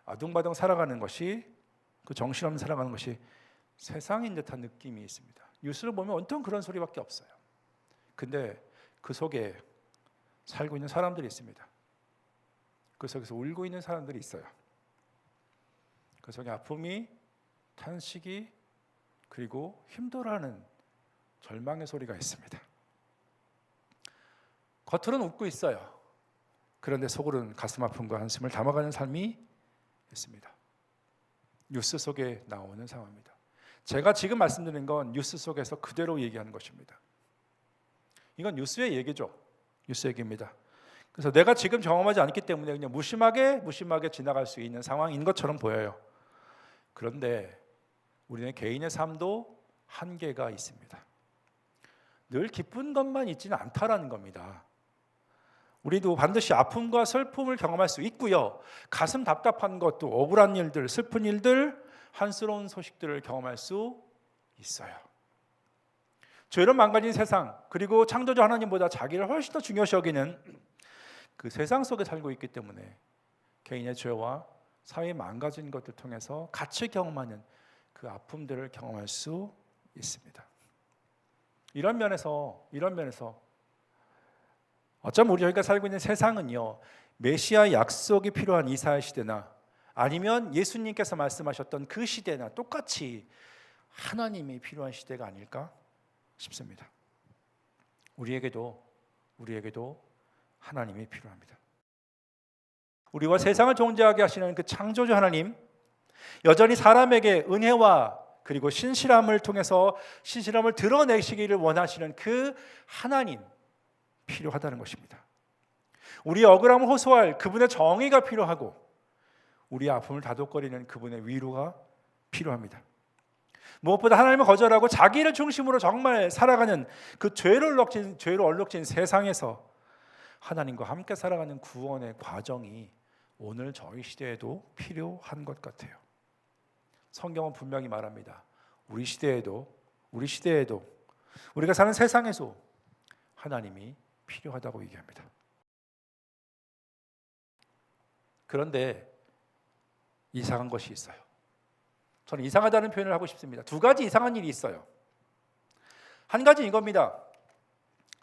아둥바둥 살아가는 것이, 그 정신없는 살아가는 것이 세상인 듯한 느낌이 있습니다. 뉴스를 보면 온통 그런 소리밖에 없어요. 근데 그 속에 살고 있는 사람들이 있습니다. 그 속에서 울고 있는 사람들이 있어요. 그 속에 아픔이, 탄식이, 그리고 힘들어하는 절망의 소리가 있습니다. 겉으로는 웃고 있어요. 그런데 속으로는 가슴 아픔과 한숨을 담아가는 삶이 있습니다. 뉴스 속에 나오는 상황입니다. 제가 지금 말씀드리는 건 뉴스 속에서 그대로 얘기하는 것입니다. 이건 뉴스의 얘기죠. 뉴스 얘기입니다. 그래서 내가 지금 경험하지 않기 때문에 그냥 무심하게 지나갈 수 있는 상황인 것처럼 보여요. 그런데 우리는 개인의 삶도 한계가 있습니다. 늘 기쁜 것만 있지는 않다라는 겁니다. 우리도 반드시 아픔과 슬픔을 경험할 수 있고요. 가슴 답답한 것도, 억울한 일들, 슬픈 일들, 한스러운 소식들을 경험할 수 있어요. 죄로 망가진 세상, 그리고 창조주 하나님보다 자기를 훨씬 더 중요시 여기는 그 세상 속에 살고 있기 때문에 개인의 죄와 사회의 망가진 것들 통해서 같이 경험하는 그 아픔들을 경험할 수 있습니다. 이런 면에서 어쩌면 저희가 살고 있는 세상은요, 메시아 약속이 필요한 이사야 시대나 아니면 예수님께서 말씀하셨던 그 시대나 똑같이 하나님이 필요한 시대가 아닐까 싶습니다. 우리에게도 하나님이 필요합니다. 우리와 세상을 존재하게 하시는 그 창조주 하나님, 여전히 사람에게 은혜와 그리고 신실함을 통해서 신실함을 드러내시기를 원하시는 그 하나님 필요하다는 것입니다. 우리의 억울함을 호소할 그분의 정의가 필요하고 우리의 아픔을 다독거리는 그분의 위로가 필요합니다. 무엇보다 하나님을 거절하고 자기를 중심으로 정말 살아가는 그 죄로 얼룩진 세상에서 하나님과 함께 살아가는 구원의 과정이 오늘 저희 시대에도 필요한 것 같아요. 성경은 분명히 말합니다. 우리 시대에도 우리가 사는 세상에서 하나님이 필요하다고 얘기합니다. 그런데 이상한 것이 있어요. 저는 이상하다는 표현을 하고 싶습니다. 두 가지 이상한 일이 있어요. 한 가지 이겁니다.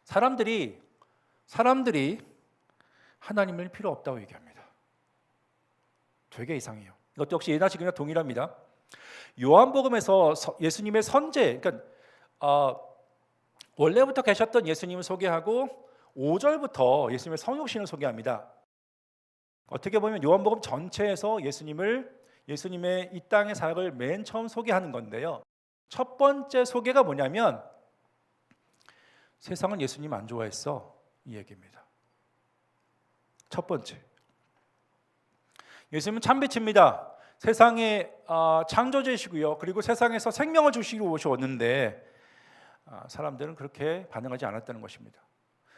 사람들이 하나님을 필요 없다고 얘기합니다. 되게 이상해요. 이것도 역시 예나 지금이나 동일합니다. 요한복음에서 예수님의 선제, 그러니까 원래부터 계셨던 예수님을 소개하고 5절부터 예수님의 성육신을 소개합니다. 어떻게 보면 요한복음 전체에서 예수님의 이 땅의 사역을 맨 처음 소개하는 건데요. 첫 번째 소개가 뭐냐면 세상은 예수님 안 좋아했어, 이 얘기입니다. 첫 번째, 예수님은 참빛입니다. 세상의 창조주이시고요. 그리고 세상에서 생명을 주시러 오셨는데 사람들은 그렇게 반응하지 않았다는 것입니다.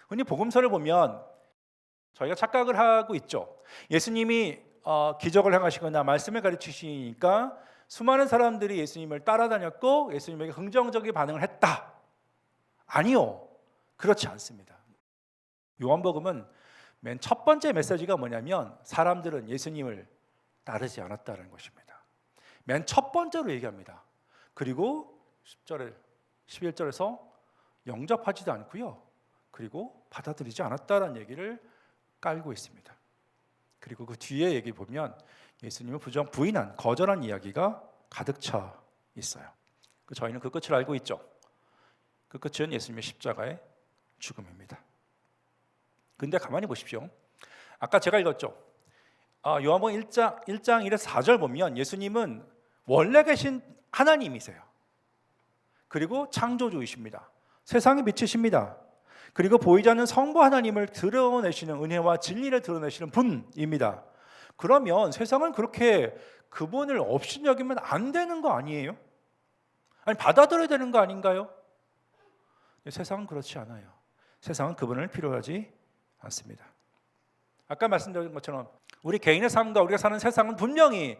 흔히 복음서를 보면 저희가 착각을 하고 있죠. 예수님이 기적을 행하시거나 말씀을 가르치시니까 수많은 사람들이 예수님을 따라다녔고 예수님에게 긍정적인 반응을 했다. 아니요, 그렇지 않습니다. 요한복음은 맨 첫 번째 메시지가 뭐냐면 사람들은 예수님을 따르지 않았다는 것입니다. 맨 첫 번째로 얘기합니다. 그리고 11절에서 영접하지도 않고요. 그리고 받아들이지 않았다는 얘기를 깔고 있습니다. 그리고 그 뒤에 얘기 보면 예수님을 부인한, 거절한 이야기가 가득 차 있어요. 저희는 그 끝을 알고 있죠. 그 끝은 예수님의 십자가의 죽음입니다. 근데 가만히 보십시오. 아까 제가 읽었죠. 요한복음 1장 1에서 4절 보면 예수님은 원래 계신 하나님이세요. 그리고 창조주이십니다. 세상의 빛이십니다. 그리고 보이지 않는 성부 하나님을 드러내시는, 은혜와 진리를 드러내시는 분입니다. 그러면 세상은 그렇게 그분을 없이 여기면 안 되는 거 아니에요? 아니, 받아들여야 되는 거 아닌가요? 세상은 그렇지 않아요. 세상은 그분을 필요하지 않습니다. 아까 말씀드린 것처럼 우리 개인의 삶과 우리가 사는 세상은 분명히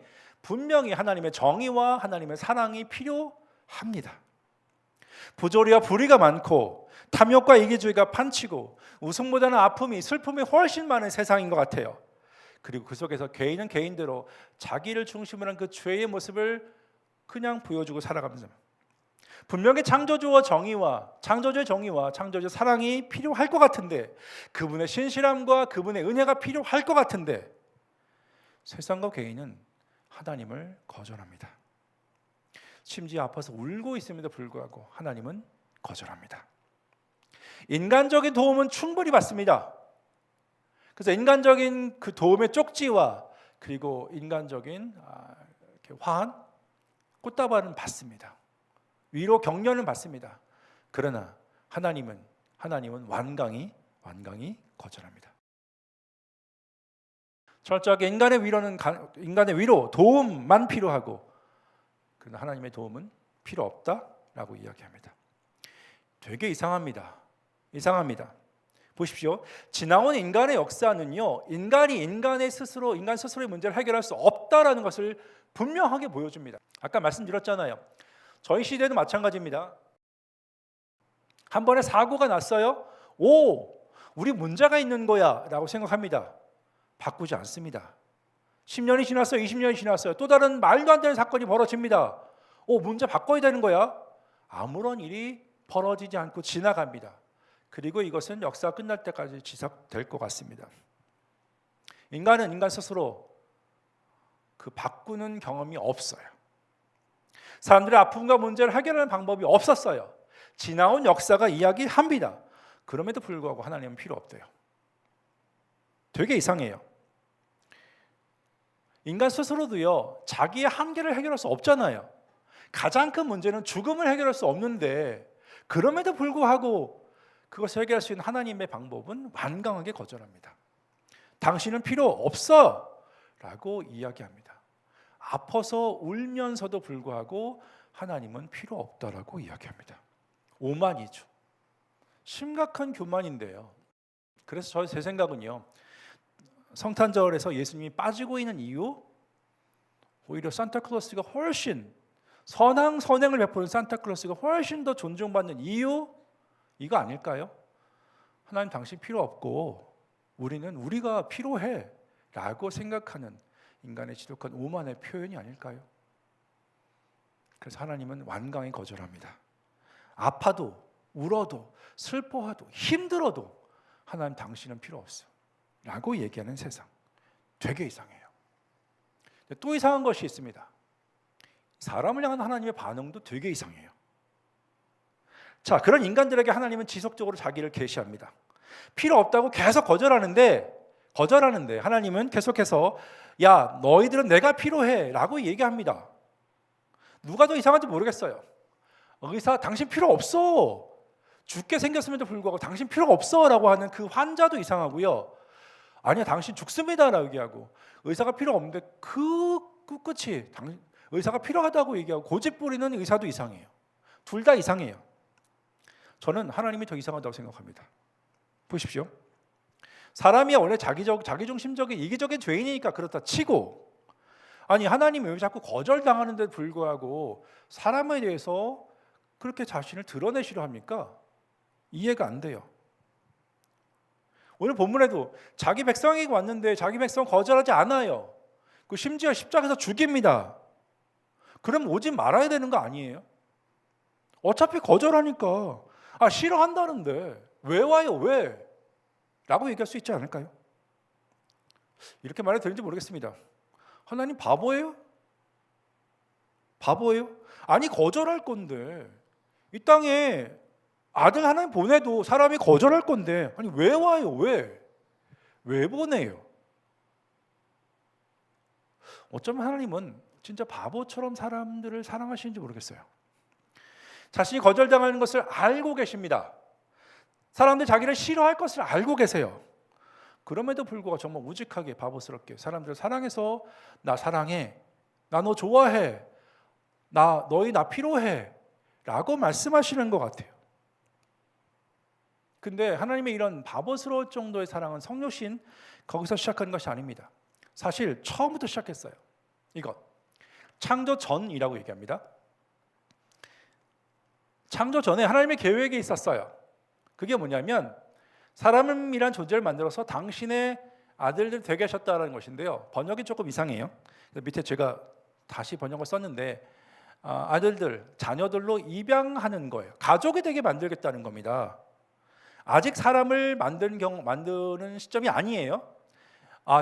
하나님의 정의와 하나님의 사랑이 필요합니다. 부조리와 불의가 많고 탐욕과 이기주의가 판치고 웃음보다는 아픔이, 슬픔이 훨씬 많은 세상인 것 같아요. 그리고 그 속에서 개인은 개인대로 자기를 중심으로 한 그 죄의 모습을 그냥 보여주고 살아가면서 분명히 창조주의 정의와 창조주의 사랑이 필요할 것 같은데, 그분의 신실함과 그분의 은혜가 필요할 것 같은데 세상과 개인은 하나님을 거절합니다. 심지어 아파서 울고 있음에도 불구하고 하나님은 거절합니다. 인간적인 도움은 충분히 받습니다. 그래서 인간적인 그 도움의 쪽지와 그리고 인간적인 화한, 꽃다발은 받습니다. 위로 격려는 받습니다. 그러나 하나님은 완강히 거절합니다. 철저하게 인간의 위로, 도움만 필요하고, 그러나 하나님의 도움은 필요 없다라고 이야기합니다. 되게 이상합니다. 보십시오. 지나온 인간의 역사는요, 인간 스스로의 문제를 해결할 수 없다라는 것을 분명하게 보여줍니다. 아까 말씀드렸잖아요. 저희 시대도 마찬가지입니다. 한 번에 사고가 났어요. 우리 문제가 있는 거야 라고 생각합니다. 바꾸지 않습니다. 10년이 지났어요. 20년이 지났어요. 또 다른 말도 안 되는 사건이 벌어집니다. 문제 바꿔야 되는 거야. 아무런 일이 벌어지지 않고 지나갑니다. 그리고 이것은 역사가 끝날 때까지 지속될 것 같습니다. 인간은 인간 스스로 그 바꾸는 경험이 없어요. 사람들의 아픔과 문제를 해결하는 방법이 없었어요. 지나온 역사가 이야기합니다. 그럼에도 불구하고 하나님은 필요 없대요. 되게 이상해요. 인간 스스로도요, 자기의 한계를 해결할 수 없잖아요. 가장 큰 문제는 죽음을 해결할 수 없는데 그럼에도 불구하고 그것을 해결할 수 있는 하나님의 방법은 완강하게 거절합니다. 당신은 필요 없어 라고 이야기합니다. 아파서 울면서도 불구하고 하나님은 필요 없다라고 이야기합니다. 오만이죠. 심각한 교만인데요. 그래서 제 생각은요, 성탄절에서 예수님이 빠지고 있는 이유, 오히려 산타클로스가 훨씬 선행을 베푸는 산타클로스가 훨씬 더 존중받는 이유, 이거 아닐까요? 하나님 당신 필요 없고 우리는 우리가 필요해 라고 생각하는 인간의 지독한 오만의 표현이 아닐까요? 그래서 하나님은 완강히 거절합니다. 아파도 울어도 슬퍼하도 힘들어도 하나님 당신은 필요 없어 라고 얘기하는 세상, 되게 이상해요. 또 이상한 것이 있습니다. 사람을 향한 하나님의 반응도 되게 이상해요. 자, 그런 인간들에게 하나님은 지속적으로 자기를 계시합니다. 필요 없다고 계속 거절하는데 하나님은 계속해서 야, 너희들은 내가 필요해 라고 얘기합니다. 누가 더 이상한지 모르겠어요. 의사, 당신 필요 없어. 죽게 생겼음에도 불구하고 당신 필요가 없어 라고 하는 그 환자도 이상하고요. 아니야, 당신 죽습니다 라고 얘기하고, 의사가 필요 없는데 그 끝이 의사가 필요하다고 얘기하고 고집 부리는 의사도 이상해요. 둘 다 이상해요. 저는 하나님이 더 이상하다고 생각합니다. 보십시오. 사람이 원래 자기중심적인 이기적인 죄인이니까 그렇다 치고, 아니 하나님이 왜 자꾸 거절당하는데 불구하고 사람에 대해서 그렇게 자신을 드러내시려 합니까? 이해가 안 돼요. 오늘 본문에도 자기 백성에게 왔는데 자기 백성 거절하지 않아요. 그 심지어 십자가에서 죽입니다. 그럼 오지 말아야 되는 거 아니에요? 어차피 거절하니까 싫어한다는데 왜 와요? 왜? 라고 얘기할 수 있지 않을까요? 이렇게 말해도 되는지 모르겠습니다. 하나님 바보예요? 바보예요? 아니 거절할 건데, 이 땅에 아들 하나님 보내도 사람이 거절할 건데 아니 왜 와요? 왜 보내요? 어쩌면 하나님은 진짜 바보처럼 사람들을 사랑하시는지 모르겠어요. 자신이 거절당하는 것을 알고 계십니다. 사람들이 자기를 싫어할 것을 알고 계세요. 그럼에도 불구하고 정말 우직하게 바보스럽게 사람들을 사랑해서 나 사랑해, 나 너 좋아해, 너희 나 필요해 라고 말씀하시는 것 같아요. 근데 하나님의 이런 바보스러울 정도의 사랑은 성육신 거기서 시작한 것이 아닙니다. 사실 처음부터 시작했어요. 이것 창조 전이라고 얘기합니다. 창조 전에 하나님의 계획이 있었어요. 그게 뭐냐면 사람이란 존재를 만들어서 당신의 아들들 되게 하셨다는 것인데요. 번역이 조금 이상해요. 밑에 제가 다시 번역을 썼는데 아들들, 자녀들로 입양하는 거예요. 가족이 되게 만들겠다는 겁니다. 아직 사람을 만드는 시점이 아니에요.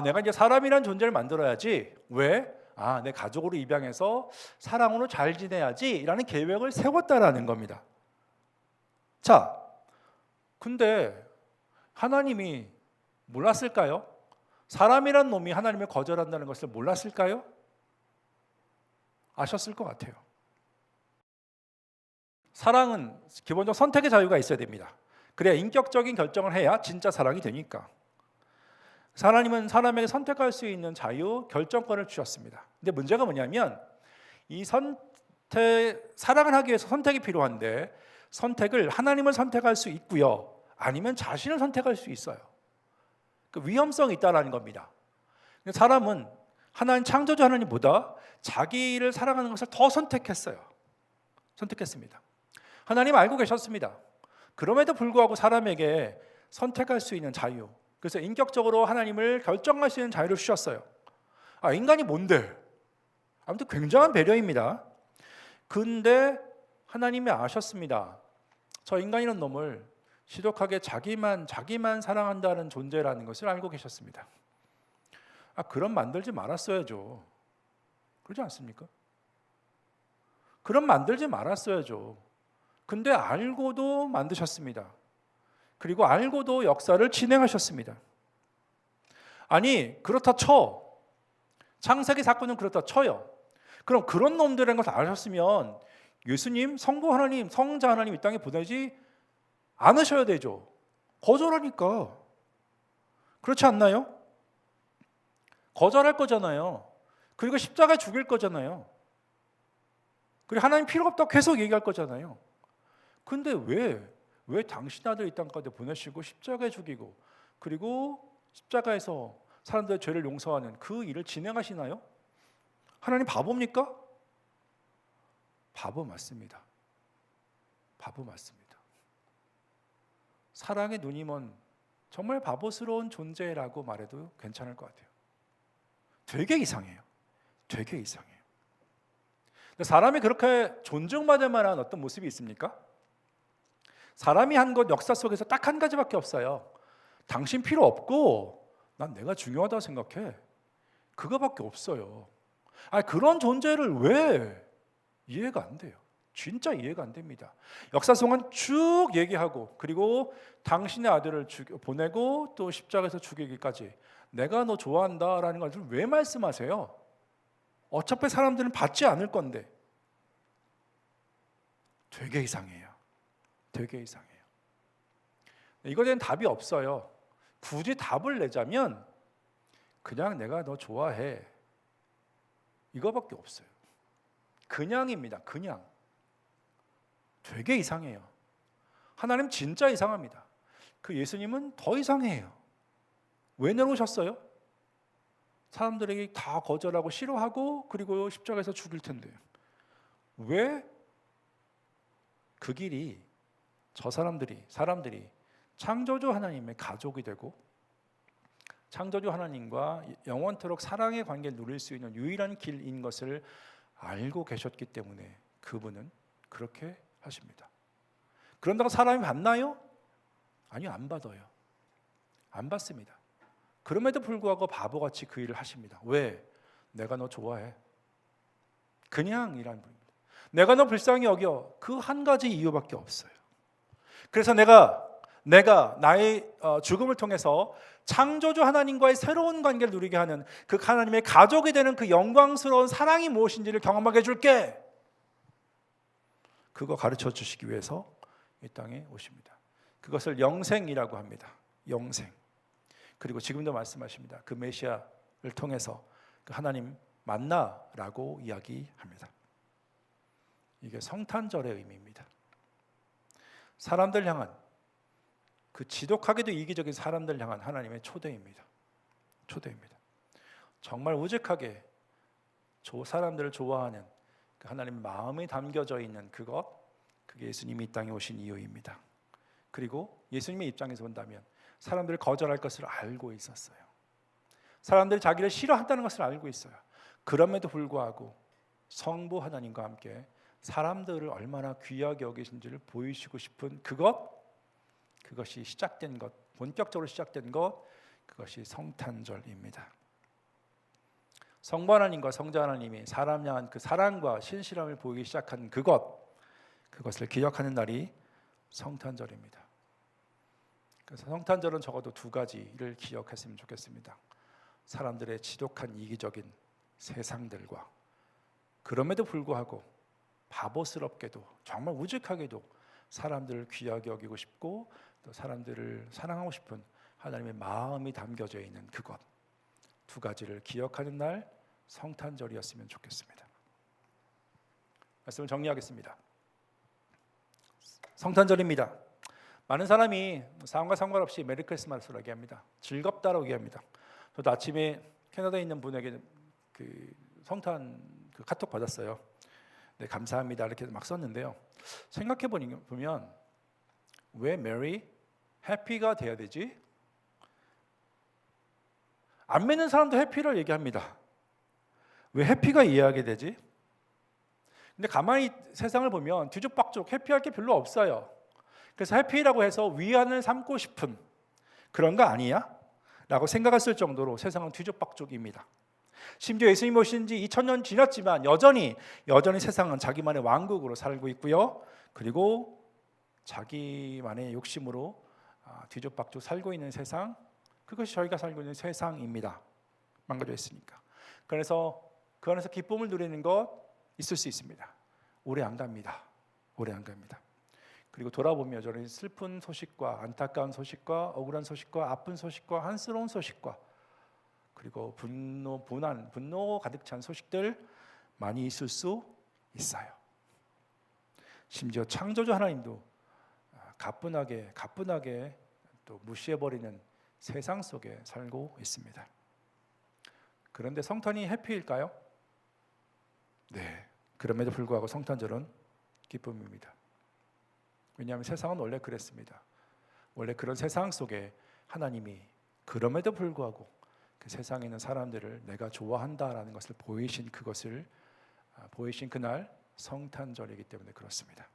내가 이제 사람이란 존재를 만들어야지. 왜? 내 가족으로 입양해서 사랑으로 잘 지내야지 라는 계획을 세웠다라는 겁니다. 자, 근데 하나님이 몰랐을까요? 사람이란 놈이 하나님을 거절한다는 것을 몰랐을까요? 아셨을 것 같아요. 사랑은 기본적으로 선택의 자유가 있어야 됩니다. 그래야 인격적인 결정을 해야 진짜 사랑이 되니까. 하나님은 사람에게 선택할 수 있는 자유, 결정권을 주셨습니다. 근데 문제가 뭐냐면 이 사랑을 하기 위해서 선택이 필요한데 선택을 하나님을 선택할 수 있고요, 아니면 자신을 선택할 수 있어요. 그 위험성이 있다는 겁니다. 근데 사람은 하나님 창조주 하나님보다 자기를 사랑하는 것을 더 선택했습니다. 하나님 알고 계셨습니다. 그럼에도 불구하고 사람에게 선택할 수 있는 자유, 그래서 인격적으로 하나님을 결정할 수 있는 자유를 주셨어요. 인간이 뭔데? 아무튼 굉장한 배려입니다. 근데 하나님이 아셨습니다. 저 인간이라는 놈을 지독하게 자기만 사랑한다는 존재라는 것을 알고 계셨습니다. 그럼 만들지 말았어야죠. 그러지 않습니까? 그럼 만들지 말았어야죠. 근데 알고도 만드셨습니다. 그리고 알고도 역사를 진행하셨습니다. 아니, 그렇다 쳐. 창세기 사건은 그렇다 쳐요. 그럼 그런 놈들이라는 것을 아셨으면 예수님, 성부 하나님, 성자 하나님 이 땅에 보내지 않으셔야 되죠. 거절하니까. 그렇지 않나요? 거절할 거잖아요. 그리고 십자가에 죽일 거잖아요. 그리고 하나님 필요 없다고 계속 얘기할 거잖아요. 근데 왜 당신 아들 이 땅까지 보내시고 십자가에 죽이고 그리고 십자가에서 사람들의 죄를 용서하는 그 일을 진행하시나요? 하나님 바보입니까? 바보 맞습니다. 바보 맞습니다. 사랑의 눈이 먼 정말 바보스러운 존재라고 말해도 괜찮을 것 같아요. 되게 이상해요. 되게 이상해요. 사람이 그렇게 존중받을 만한 어떤 모습이 있습니까? 사람이 한 것 역사 속에서 딱 한 가지밖에 없어요. 당신 필요 없고 난 내가 중요하다고 생각해. 그거밖에 없어요. 그런 존재를 왜 이해가 안 돼요. 진짜 이해가 안 됩니다. 역사 속은 쭉 얘기하고 그리고 당신의 아들을 보내고 또 십자가에서 죽이기까지 내가 너 좋아한다라는 것을 왜 말씀하세요? 어차피 사람들은 받지 않을 건데. 되게 이상해요. 되게 이상해요. 이거에 대한 답이 없어요. 굳이 답을 내자면 그냥 내가 너 좋아해. 이거밖에 없어요. 그냥입니다. 그냥. 되게 이상해요. 하나님 진짜 이상합니다. 그 예수님은 더 이상해요. 왜 내려오셨어요? 사람들에게 다 거절하고 싫어하고 그리고 십자가에서 죽일 텐데 왜 그 길이 사람들이 창조주 하나님의 가족이 되고 창조주 하나님과 영원토록 사랑의 관계를 누릴 수 있는 유일한 길인 것을 알고 계셨기 때문에 그분은 그렇게 하십니다. 그런다고 사람이 받나요? 아니요, 안 받아요. 안 받습니다. 그럼에도 불구하고 바보같이 그 일을 하십니다. 왜? 내가 너 좋아해. 그냥 이란 분입니다. 내가 너 불쌍히 여겨. 그 한 가지 이유밖에 없어요. 그래서 내가 나의 죽음을 통해서 창조주 하나님과의 새로운 관계를 누리게 하는 그 하나님의 가족이 되는 그 영광스러운 사랑이 무엇인지를 경험하게 해줄게. 그거 가르쳐 주시기 위해서 이 땅에 오십니다. 그것을 영생이라고 합니다. 영생. 그리고 지금도 말씀하십니다. 그 메시아를 통해서 그 하나님 만나라고 이야기합니다. 이게 성탄절의 의미입니다. 사람들 향한 그 지독하게도 이기적인 사람들 향한 하나님의 초대입니다. 초대입니다. 정말 우직하게 사람들을 좋아하는 그 하나님의 마음이 담겨져 있는 그게 예수님이 이 땅에 오신 이유입니다. 그리고 예수님의 입장에서 본다면 사람들을 거절할 것을 알고 있었어요. 사람들이 자기를 싫어한다는 것을 알고 있어요. 그럼에도 불구하고 성부 하나님과 함께 사람들을 얼마나 귀하게 여기신지를 보이시고 싶은 그것이 시작된 것, 본격적으로 시작된 것, 그것이 성탄절입니다. 성부 하나님과 성자 하나님이 사람 향한 그 사랑과 신실함을 보이기 시작한 그것을 기억하는 날이 성탄절입니다. 그래서 성탄절은 적어도 두 가지를 기억했으면 좋겠습니다. 사람들의 지독한 이기적인 세상들과 그럼에도 불구하고 바보스럽게도 정말 우직하게도 사람들을 귀하게 여기고 싶고 또 사람들을 사랑하고 싶은 하나님의 마음이 담겨져 있는 그것 두 가지를 기억하는 날 성탄절이었으면 좋겠습니다. 말씀을 정리하겠습니다. 성탄절입니다. 많은 사람이 상황과 상관없이 메리 크리스마스라고 얘기합니다. 즐겁다라고 얘기합니다. 저도 아침에 캐나다에 있는 분에게 그 성탄 그 카톡 받았어요. 네, 감사합니다 이렇게 막 썼는데요. 생각해 보면 왜 메리 해피가 돼야 되지? 안 믿는 사람도 해피를 얘기합니다. 왜 해피가 이해하게 되지? 근데 가만히 세상을 보면 뒤죽박죽 해피할 게 별로 없어요. 그래서 해피라고 해서 위안을 삼고 싶은 그런 거 아니야? 라고 생각했을 정도로 세상은 뒤죽박죽입니다. 심지어 예수님 오신 지 2000년 지났지만 여전히 세상은 자기만의 왕국으로 살고 있고요. 그리고 자기만의 욕심으로 뒤죽박죽 살고 있는 세상, 그것이 저희가 살고 있는 세상입니다. 망가져 있으니까. 그래서 그 안에서 기쁨을 누리는 것 있을 수 있습니다. 오래 안 갑니다. 오래 안 갑니다. 그리고 돌아보면 저는 슬픈 소식과 안타까운 소식과 억울한 소식과 아픈 소식과 한스러운 소식과 그리고 분노 가득 찬 소식들 많이 있을 수 있어요. 심지어 창조주 하나님도 가뿐하게 또 무시해버리는 세상 속에 살고 있습니다. 그런데 성탄이 해피일까요? 네. 그럼에도 불구하고 성탄절은 기쁨입니다. 왜냐하면 세상은 원래 그랬습니다. 원래 그런 세상 속에 하나님이 그럼에도 불구하고 그 세상에 있는 사람들을 내가 좋아한다라는 것을 보이신 그날 성탄절이기 때문에 그렇습니다.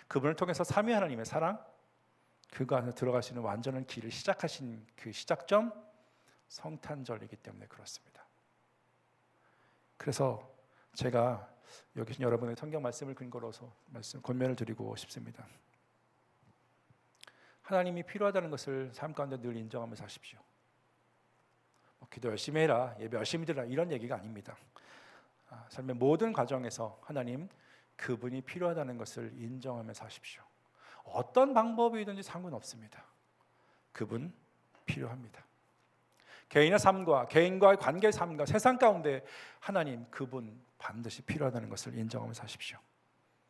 그분을 통해서 삼위 하나님의 사랑, 그거 안에 들어갈 수 있는 완전한 길을 시작하신 그 시작점 성탄절이기 때문에 그렇습니다. 그래서 제가 여기 계신 여러분의 성경 말씀을 근거로서 권면을 드리고 싶습니다. 하나님이 필요하다는 것을 삶 가운데 늘 인정하면서 하십시오. 기도 열심히 해라, 예배 열심히 드리라 이런 얘기가 아닙니다. 삶의 모든 과정에서 하나님 그분이 필요하다는 것을 인정하면서 하십시오. 어떤 방법이든지 상관없습니다. 그분 필요합니다. 개인의 삶과 개인과의 관계의 삶과 세상 가운데 하나님 그분 반드시 필요하다는 것을 인정하면서 하십시오.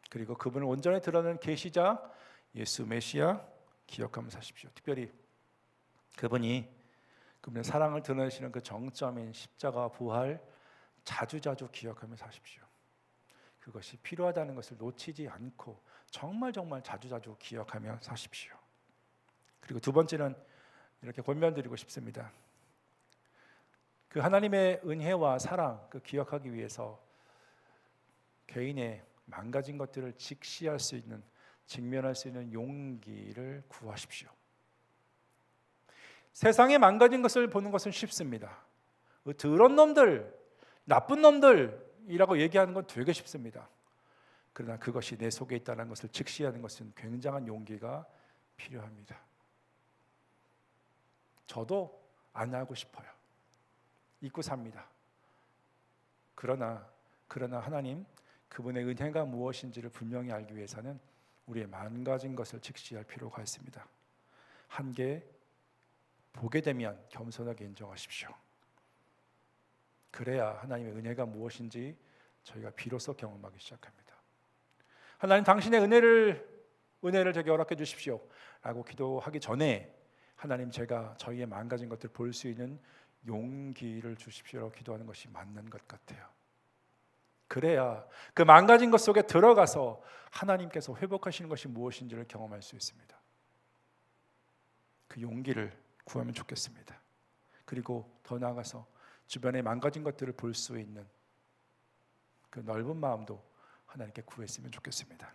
그리고 그분을 온전히 드러내는 계시자 예수 메시아 기억하면서 하십시오. 특별히 그분의 사랑을 드러내시는 그 정점인 십자가 부활 자주자주 기억하면서 하십시오. 그것이 필요하다는 것을 놓치지 않고 정말 자주자주 기억하면서 하십시오. 그리고 두 번째는 이렇게 권면드리고 싶습니다. 그 하나님의 은혜와 사랑 그 기억하기 위해서 개인의 망가진 것들을 직시할 수 있는, 직면할 수 있는 용기를 구하십시오. 세상에 망가진 것을 보는 것은 쉽습니다. 그 더러운 놈들, 나쁜 놈들이라고 얘기하는 건 되게 쉽습니다. 그러나 그것이 내 속에 있다는 것을 직시하는 것은 굉장한 용기가 필요합니다. 저도 안 하고 싶어요. 잊고 삽니다. 그러나 하나님 그분의 은혜가 무엇인지를 분명히 알기 위해서는 우리의 망가진 것을 직시할 필요가 있습니다. 한계 보게 되면 겸손하게 인정하십시오. 그래야 하나님의 은혜가 무엇인지 저희가 비로소 경험하기 시작합니다. 하나님 당신의 은혜를 제게 허락해 주십시오 라고 기도하기 전에 하나님 제가 저희의 망가진 것들을 볼 수 있는 용기를 주십시오라고 기도하는 것이 맞는 것 같아요. 그래야 그 망가진 것 속에 들어가서 하나님께서 회복하시는 것이 무엇인지를 경험할 수 있습니다. 그 용기를 구하면 좋겠습니다. 그리고 더 나아가서 주변에 망가진 것들을 볼 수 있는 그 넓은 마음도 하나님께 구했으면 좋겠습니다.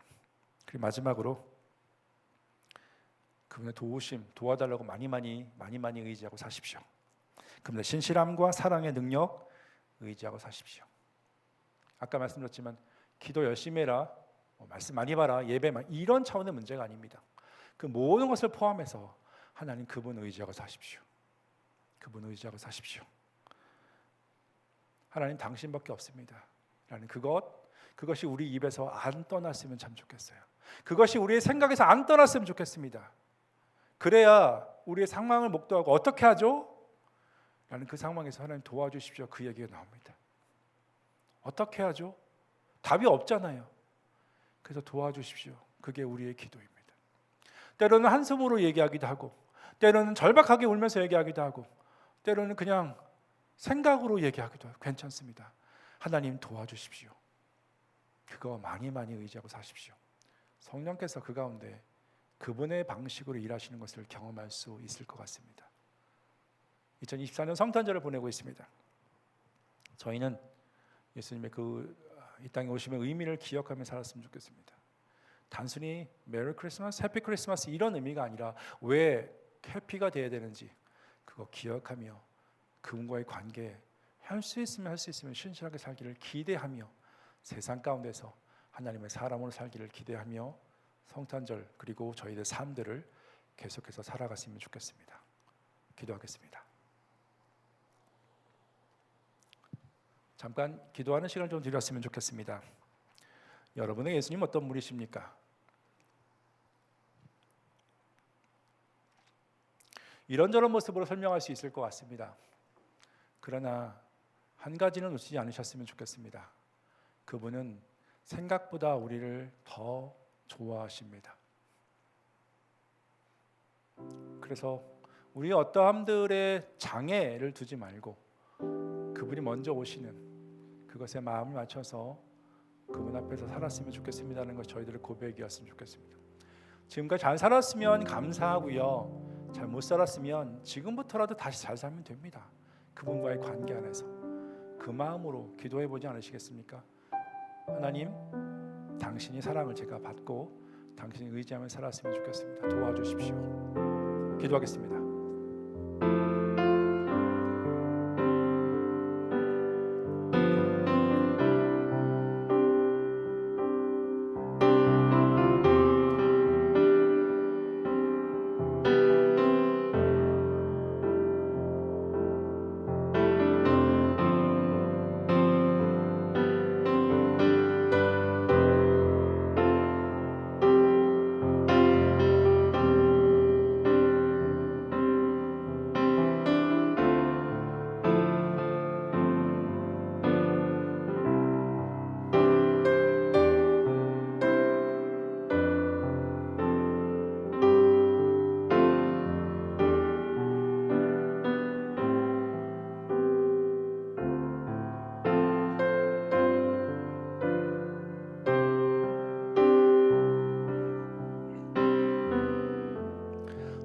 그리고 마지막으로 그분의 도우심, 도와달라고 많이 의지하고 사십시오. 그분의 신실함과 사랑의 능력 의지하고 사십시오. 아까 말씀드렸지만 기도 열심히 해라, 말씀 많이 봐라, 예배만 이런 차원의 문제가 아닙니다. 그 모든 것을 포함해서 하나님 그분 의지하고 사십시오. 그분 의지하고 사십시오. 하나님 당신밖에 없습니다 라는 그것이 우리 입에서 안 떠났으면 참 좋겠어요. 그것이 우리의 생각에서 안 떠났으면 좋겠습니다. 그래야 우리의 상황을 목도하고 어떻게 하죠? 라는 그 상황에서 하나님 도와주십시오 그 얘기가 나옵니다. 어떻게 하죠? 답이 없잖아요. 그래서 도와주십시오. 그게 우리의 기도입니다. 때로는 한숨으로 얘기하기도 하고, 때로는 절박하게 울면서 얘기하기도 하고, 때로는 그냥 생각으로 얘기하기도 하고 괜찮습니다. 하나님 도와주십시오. 그거 많이 의지하고 사십시오. 성령께서 그 가운데 그분의 방식으로 일하시는 것을 경험할 수 있을 것 같습니다. 2024년 성탄절을 보내고 있습니다. 저희는 예수님의 이 땅에 오심의 의미를 기억하며 살았으면 좋겠습니다. 단순히 메리 크리스마스, 해피 크리스마스 이런 의미가 아니라 왜 해피가 돼야 되는지 그거 기억하며 그분과의 관계 할 수 있으면 신실하게 살기를 기대하며 세상 가운데서 하나님의 사람으로 살기를 기대하며 성탄절 그리고 저희들 삶들을 계속해서 살아갔으면 좋겠습니다. 기도하겠습니다. 잠깐 기도하는 시간을 좀 드렸으면 좋겠습니다. 여러분의 예수님 어떤 분이십니까? 이런저런 모습으로 설명할 수 있을 것 같습니다. 그러나 한 가지는 놓치지 않으셨으면 좋겠습니다. 그분은 생각보다 우리를 더 좋아하십니다. 그래서 우리 어떠함들의 장애를 두지 말고 그분이 먼저 오시는 그것에 마음을 맞춰서 그분 앞에서 살았으면 좋겠습니다는 것이 저희들의 고백이었으면 좋겠습니다. 지금까지 잘 살았으면 감사하고요. 잘 못 살았으면 지금부터라도 다시 잘 살면 됩니다. 그분과의 관계 안에서 그 마음으로 기도해 보지 않으시겠습니까? 하나님, 당신이 사랑을 제가 받고 당신이 의지하며 살았으면 좋겠습니다. 도와주십시오. 기도하겠습니다.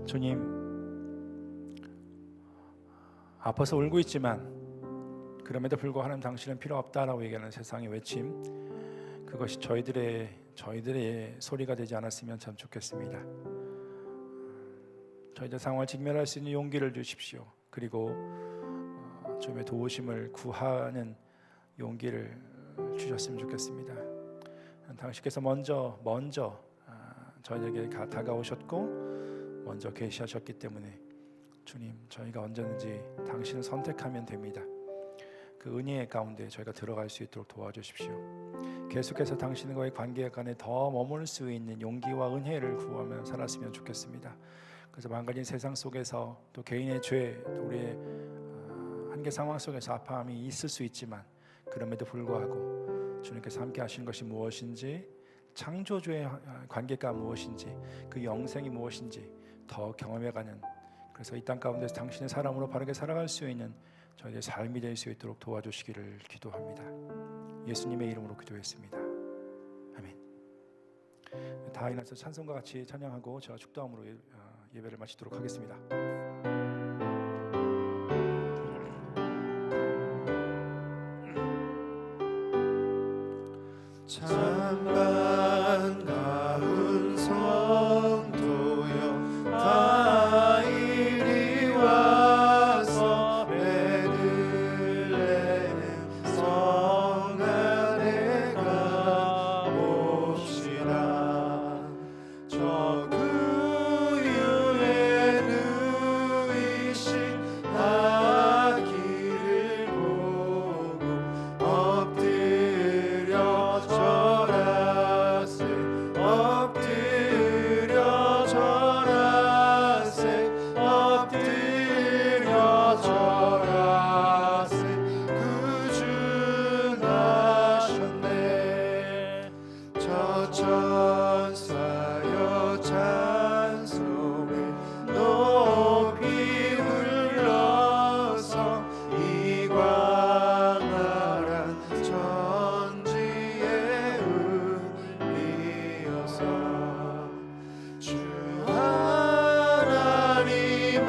주님, 아파서 울고 있지만 그럼에도 불구하고 하나님 당신은 필요 없다라고 얘기하는 세상의 외침, 그것이 저희들의 소리가 되지 않았으면 참 좋겠습니다. 저희들 상황을 직면할 수 있는 용기를 주십시오. 그리고 주님의 도우심을 구하는 용기를 주셨으면 좋겠습니다. 당신께서 먼저 저희에게 다가오셨고 먼저 계시하셨기 때문에 주님, 저희가 언제든지 당신을 선택하면 됩니다. 그 은혜 가운데 저희가 들어갈 수 있도록 도와주십시오. 계속해서 당신과의 관계 간에 더 머물 수 있는 용기와 은혜를 구하며 살았으면 좋겠습니다. 그래서 망가진 세상 속에서 또 개인의 죄, 또 우리의 한계 상황 속에서 아파함이 있을 수 있지만 그럼에도 불구하고 주님께서 함께 하신 것이 무엇인지, 창조주의 관계가 무엇인지, 그 영생이 무엇인지 더 경험해가는, 그래서 이 땅 가운데서 당신의 사람으로 바르게 살아갈 수 있는 저희의 삶이 될 수 있도록 도와주시기를 기도합니다. 예수님의 이름으로 기도했습니다. 아멘. 다 일어나서 찬송과 같이 찬양하고 제가 축도함으로 예배를 마치도록 하겠습니다. 참 반가운 성도여, 다 이리 와서 베들레헴 성 안에 가봅시다. 저 구유에 누이신 아기를 보고 엎드려 절하세, 엎드려 절하세, 엎드려 절하세. 구준하셨네. 저 천사여 찬송을 높이 불러서 이광활한 천지의 은이어서 주 하나님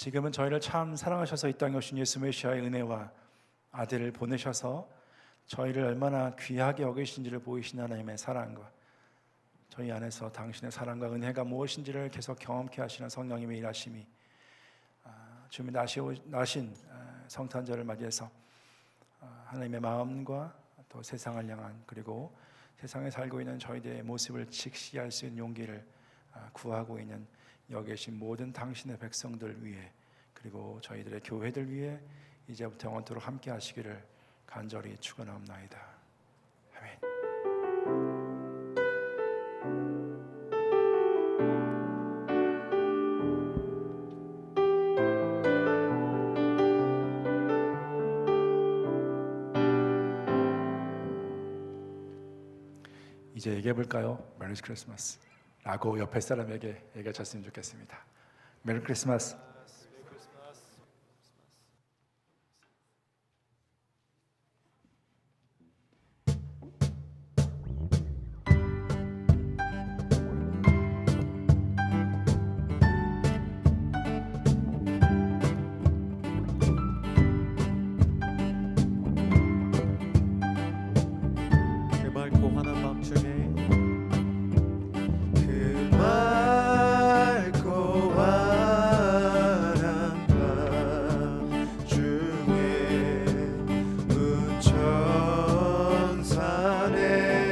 지금은 저희를 참 사랑하셔서 이 땅에 오신 예수 메시아의 은혜와 아들을 보내셔서 저희를 얼마나 귀하게 여기신지를 보이신 하나님의 사랑과 저희 안에서 당신의 사랑과 은혜가 무엇인지를 계속 경험케 하시는 성령님의 일하심이 주님이 나신 성탄절을 맞이해서 하나님의 마음과 또 세상을 향한 그리고 세상에 살고 있는 저희들의 모습을 직시할 수 있는 용기를 구하고 있는 여기 계신 모든 당신의 백성들 위해 그리고 저희들의 교회들 위해 이제부터 영원토록 함께 하시기를 간절히 축원하옵나이다. 아멘. 이제 얘기해 볼까요? 메리 크리스마스 라고 옆에 사람에게 얘기하셨으면 좋겠습니다. 메리 크리스마스. 그 맑고 환한 밤중에 맑고 환한 밤 중에 문천사 내려와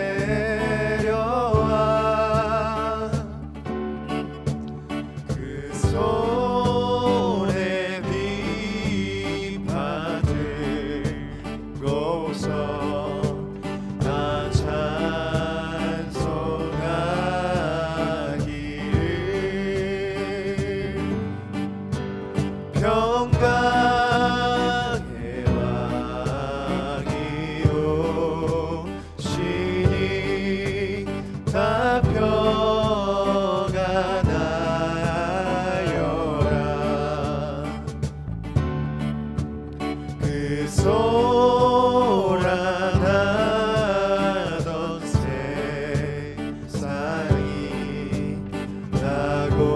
그 손에 빛 받들고서 나 찬송하기를 평강의 왕이 오시니 다 평안하여라 그 소란하던 세상이 다 고요하도다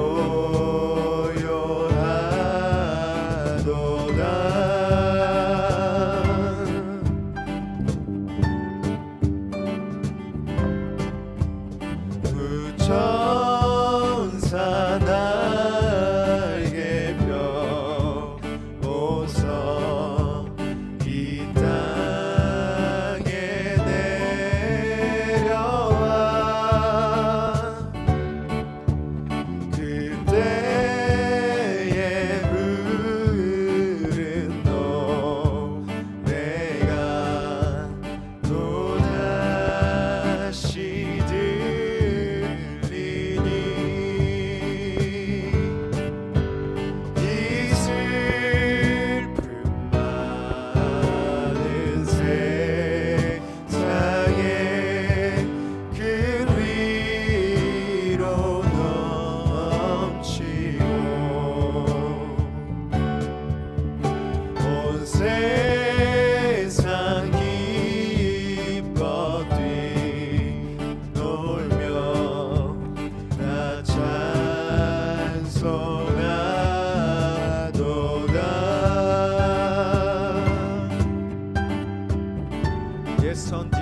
부천사 날개 펴고서 이 땅에 내려와 그때에 부른 노래가 또다시 들리니 이 슬픔 많은 세상에 큰 위로 넘치고 온 세상 기뻐 뛰놀며 나 찬송하도다 옛 선택